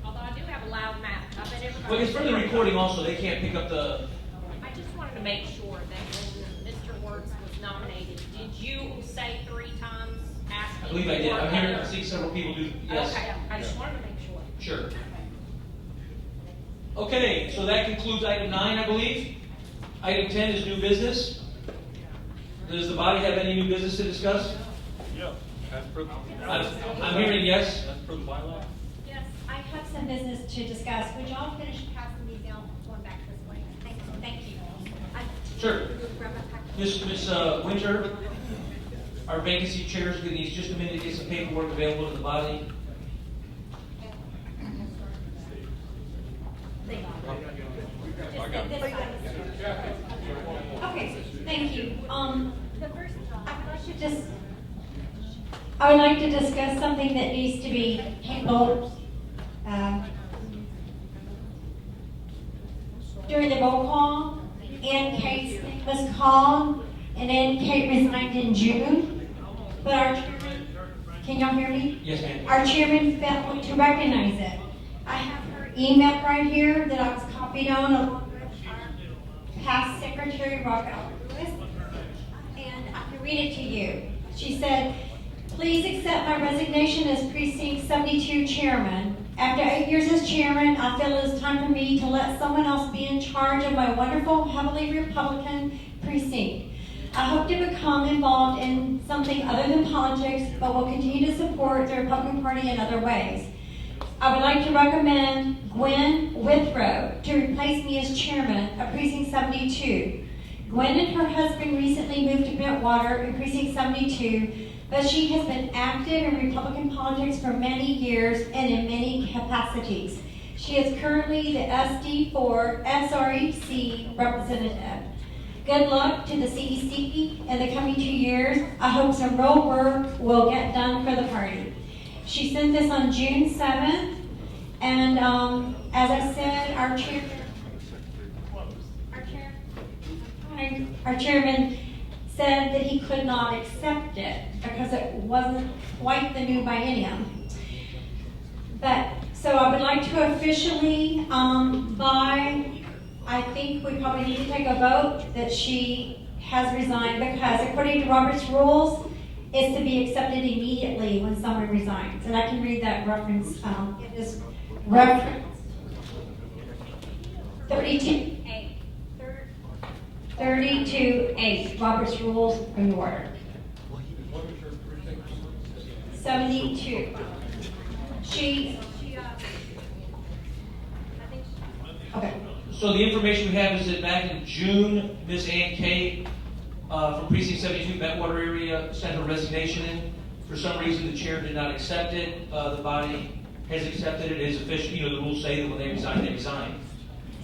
Although I do have a loud mouth. I bet everybody. Well, it's for the recording also. They can't pick up the... I just wanted to make sure that when Mr. Wertz was nominated, did you say 3 times asking? I believe I did. I'm hearing, I see several people do, yes. Okay, I just wanted to make sure. Sure. Okay, so that concludes item 9, I believe. Item 10 is new business. Does the body have any new business to discuss? Yeah. I'm hearing yes. That's for the bylaw. Yes, I have some business to discuss. Would y'all finish passing these out, going back this way? Thank you. Sure. Miss Winter, our vacancy chair is needs just a minute to get some paperwork available to the body. Okay, thank you. I would like to discuss something that needs to be handled during the roll call. Ann Kate was called, and Ann Kate resigned in June. But our chairman, can y'all hear me? Yes, ma'am. Our chairman failed to recognize it. I have her email right here that I was copied on along with our past secretary, Robert Lewis, and I can read it to you. She said, "Please accept my resignation as Precinct 72 Chairman. After 8 years as chairman, I feel it is time for me to let someone else be in charge of my wonderful, heavily Republican precinct. I hope to become involved in something other than politics, but will continue to support the Republican Party in other ways. I would like to recommend Gwen Withrow to replace me as chairman of Precinct 72. Gwen and her husband recently moved to Bentwater in Precinct 72, but she has been active in Republican politics for many years and in many capacities. She is currently the SD4 SREC representative. Good luck to the CEC in the coming 2 years. I hope some real work will get done for the party. She sent this on June 7th, and as I said, our chairman said that he could not accept it because it wasn't quite the new biennium. But, so I would like to officially, I think we probably need to take a vote that she has resigned, because according to Robert's rules, it's to be accepted immediately when someone resigns. And I can read that reference, it is reference 32:8, Robert's Rules in order. 72. Okay. So the information we have is that back in June, Ms. Ann Kay from Precinct 72, Bentwater area, sent her resignation in. For some reason, the chair did not accept it. The body has accepted it. It is official. You know, the rules say that when they resign, they resign.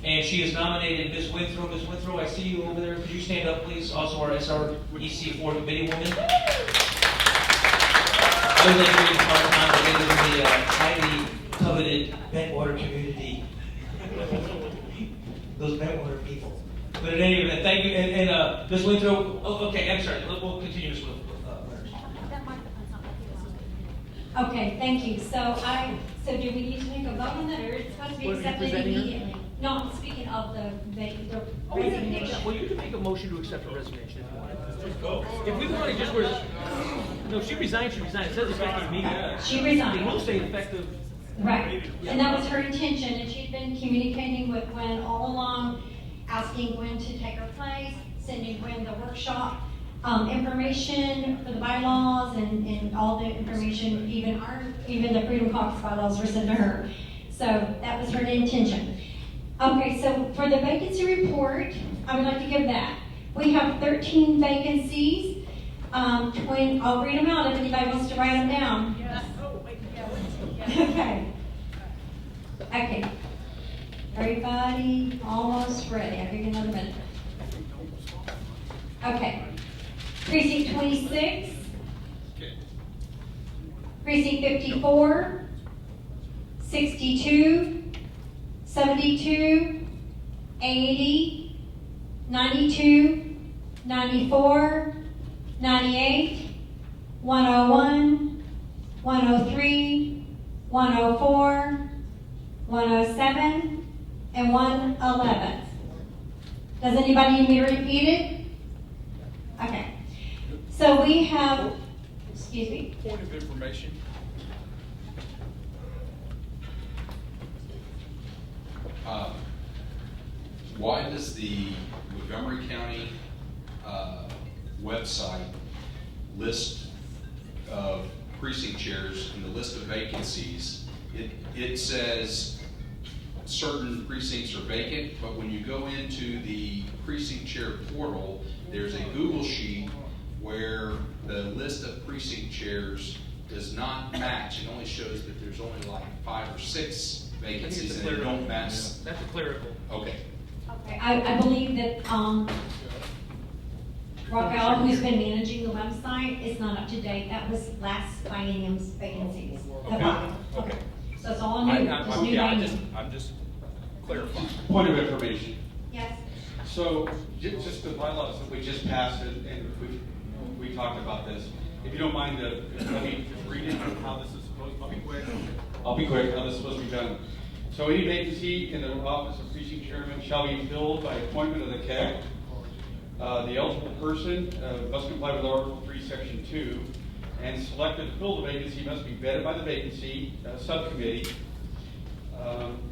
And she has nominated Ms. Withrow. Ms. Withrow, I see you over there. Could you stand up, please? Also, our SREC 4 committee woman. I would like to read part-time together with the highly coveted Bentwater community. Those Bentwater people. But at any event, thank you. And Ms. Withrow, okay, I'm sorry. We'll continue this with letters. Okay, thank you. So do we need to make a vote on that, or it's supposed to be accepted immediately? No, I'm speaking of the resignation. Well, you can make a motion to accept her resignation if you want. If we want to just, no, she resigned, It says effective immediately. She resigned. The rules say effective. Right, and that was her intention, and she'd been communicating with Gwen all along, asking Gwen to take her place, sending Gwen the workshop information for the bylaws and all the information, even the Freedom Caucus bylaws were sent to her. So that was her intention. Okay, so for the vacancy report, I would like to give that. We have 13 vacancies. I'll read them out if anybody wants to write them down. Yes. Oh, wait, yeah. Okay. Everybody almost ready. I'll give you another minute. Okay. Precinct 26. Precinct 54. 62. 72. 80. 92. 94. 98. 101. 103. 104. 107. And 111. Does anybody need me to repeat it? Okay. So we have, excuse me. Point of information. Why does the Montgomery County website list of precinct chairs and the list of vacancies? It says certain precincts are vacant, but when you go into the precinct chair portal, there's a Google sheet where the list of precinct chairs does not match. It only shows that there's only like 5 or 6 vacancies and they don't match. That's a clerical. Okay. Okay, I believe that Raquel, who's been managing the website, is not up to date. That was last biennium's vacancies. Okay. So it's all new. It's new biennium. I'm just clarifying. Point of information. Yes. So, just the bylaws that we just passed, and we talked about this. If you don't mind, let me just read it, how this is supposed to, I'll be quick, how this is supposed to be done. So any vacancy in the office of precinct chairman shall be filled by appointment of the CAC. The eligible person must comply with Article 3, Section 2, and selected to fill the vacancy must be vetted by the vacancy subcommittee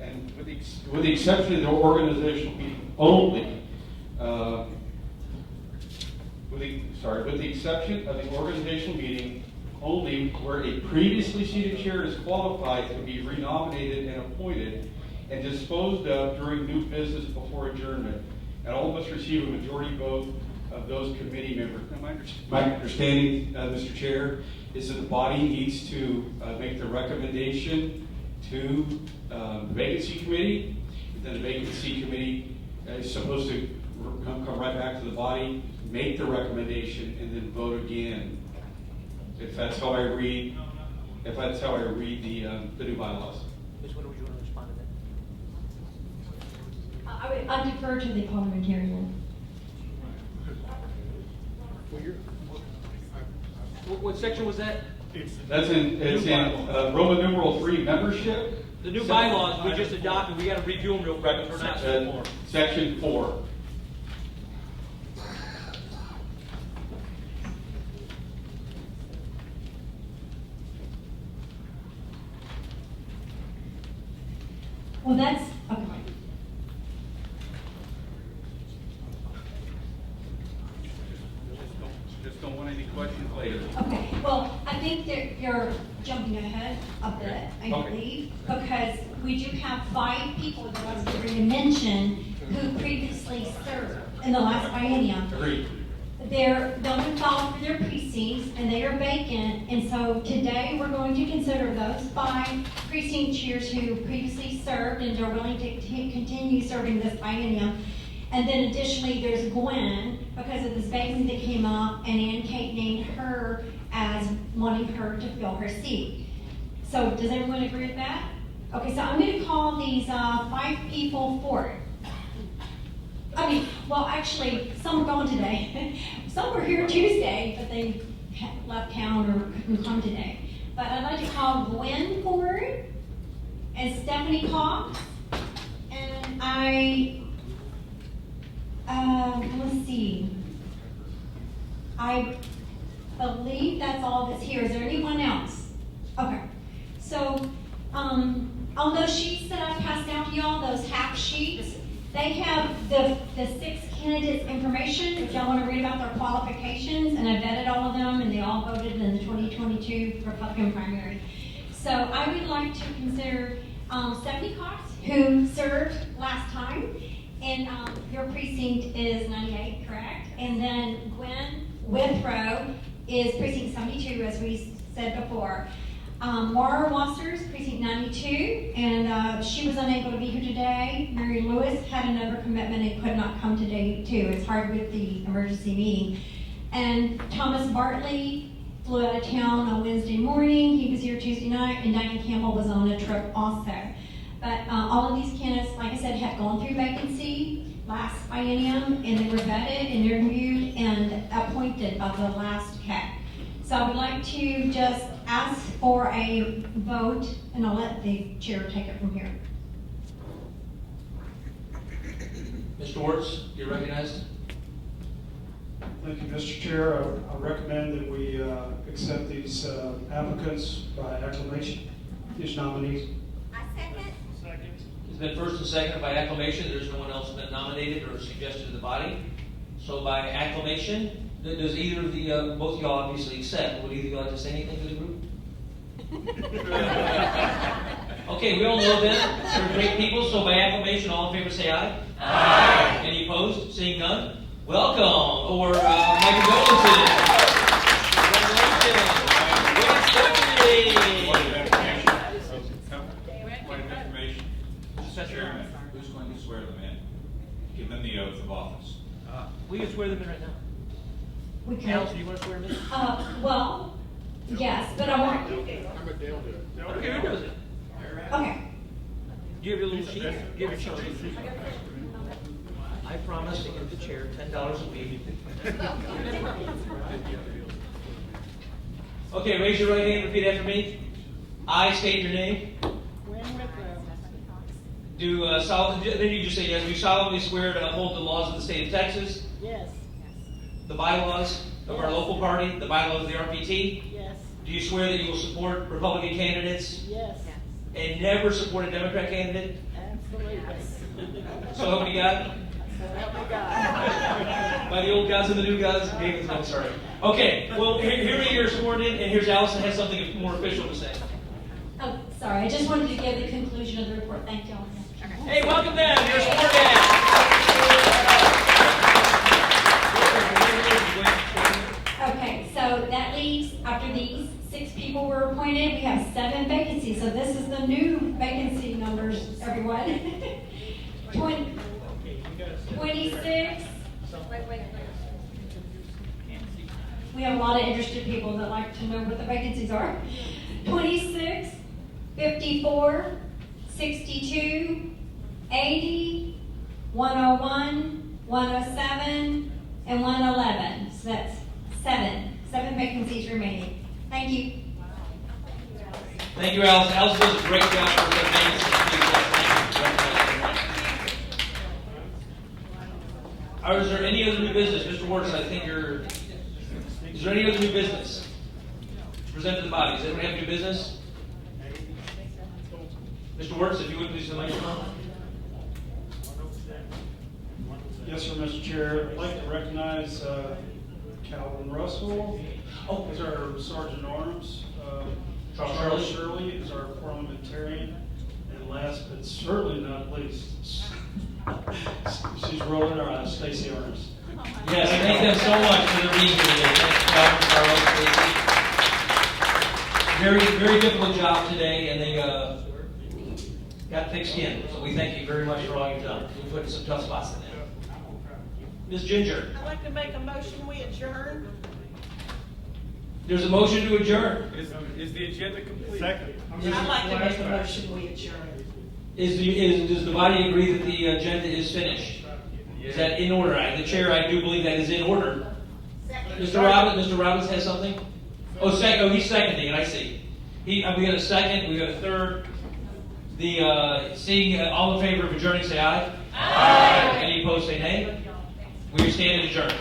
And with the exception of the organizational meeting only, with the exception of the organizational meeting only where a previously seated chair is qualified to be renominated and appointed and disposed of during new business before adjournment, and all must receive a majority vote of those committee members. Now, my understanding, Mr. Chair, is that the body needs to make the recommendation to the vacancy committee. Then the vacancy committee is supposed to come right back to the body, make the recommendation, and then vote again. If that's how I read, the new bylaws. Which one would you want to respond to that? I defer to the parliamentarian. What section was that? It's in Roman numeral 3, membership. The new bylaws we just adopted, we gotta review them real quick if we're not so far. Section 4. Well, that's, okay. Just don't want any questions later. Okay, well, I think that you're jumping ahead a bit, I believe, because we do have 5 people that I was going to mention who previously served in the last biennium. Agreed. They're going to file for their precincts, and they are vacant, and so today we're going to consider those 5 precinct chairs who previously served and are willing to continue serving this biennium. And then additionally, there's Gwen, because of this vacancy that came up, and Ann Kate named her as wanting her to fill her seat. So does everyone agree with that? Okay, so I'm going to call these 5 people for it. I mean, well, actually, some are gone today. Some were here Tuesday, but they left town or couldn't come today. But I'd like to call Gwen Ford and Stephanie Cox. And let's see. I believe that's all that's here. Is there anyone else? Okay. So, on those sheets that I've passed out to y'all, those half sheets, they have the 6 candidates' information, if y'all want to read about their qualifications, and I vetted all of them, and they all voted in the 2022 Republican primary. So I would like to consider Stephanie Cox, who served last time, and your precinct is 98, correct? And then Gwen Withrow is precinct 72, as we said before. Mara Wassers, precinct 92, and she was unable to be here today. Mary Lewis had another commitment and could not come today too. It's hard with the emergency meeting. And Thomas Bartley flew out of town on Wednesday morning. He was here Tuesday night, and Diane Campbell was on a trip also. But all of these candidates, like I said, have gone through vacancy last biennium, and they were vetted and interviewed and appointed by the last CAC. So I would like to just ask for a vote, and I'll let the chair take it from here. Mr. Wertz, you're recognized. Thank you, Mr. Chair. I recommend that we accept these applicants by acclamation, these nominees. It's been first and seconded by acclamation. There's no one else been nominated or suggested to the body. So by acclamation, does either of the, both of y'all obviously accept? Would either of you like to say anything to the group? Okay, we all know them. They're great people, so by acclamation, all in favor say aye. Aye. Any opposed? Seeing none? Welcome, or my condolences. Chairman, who's going to swear them in? Give them the oath of office. We can swear them in right now. We can. Allison, do you want to swear them in? Well, yes, but I want. I'm a Dale do it. Okay, who does it? Okay. Do you have your little sheet? Do you have your sheet? I promise to give the chair $10 a week. Okay, raise your right hand, repeat after me. I state your name. Then you just say yes. Do you solemnly swear to uphold the laws of the state of Texas? Yes. The bylaws of our local party, the bylaws of the RPT? Yes. Do you swear that you will support Republican candidates? Yes. and never support a Democrat candidate? So help me God? By the old gods and the new gods? I'm sorry. Okay, well, here you're sworn in, and here's Allison has something more official to say. Oh, sorry, I just wanted to give the conclusion of the report. Thank y'all. Hey, welcome them. You're sworn in. Okay, so that leaves, after these 6 people were appointed, we have 7 vacancies. So this is the new vacancy numbers, everyone. 26. We have a lot of interested people that like to know what the vacancies are. 26, 54, 62, 80, 101, 107, and 111. So that's 7 vacancies remaining. Thank you. Thank you, Allison. Allison does a great job for the vacancies. Is there any other new business? Mr. Wards, I think you're... Is there any other new business to present to the body? Does anyone have new business? Mr. Wards, if you would please, the microphone. Yes, sir, Mr. Chair. I'd like to recognize Calvin Russell as our Sergeant Arms. Charles Shirley is our parliamentarian. And last but certainly not least, she's rolling her eyes, Stacy Ernest. Yes, thank them so much for their being here today. Thank you, Carlos. Very difficult job today, and they got thick skin. So we thank you very much for all you've done. You put in some tough spots today. Ms. Ginger. I'd like to make a motion, we adjourn. There's a motion to adjourn. Is the agenda complete? Second. I'd like to make a motion, we adjourn. Does the body agree that the agenda is finished? Is that in order? The chair, I do believe that is in order. Mr. Robbins has something? He's seconding it, I see. We got a second, we got a third. Seeing all in favor of adjourning, say aye. Aye. Any opposed, say nay. We stand adjourned.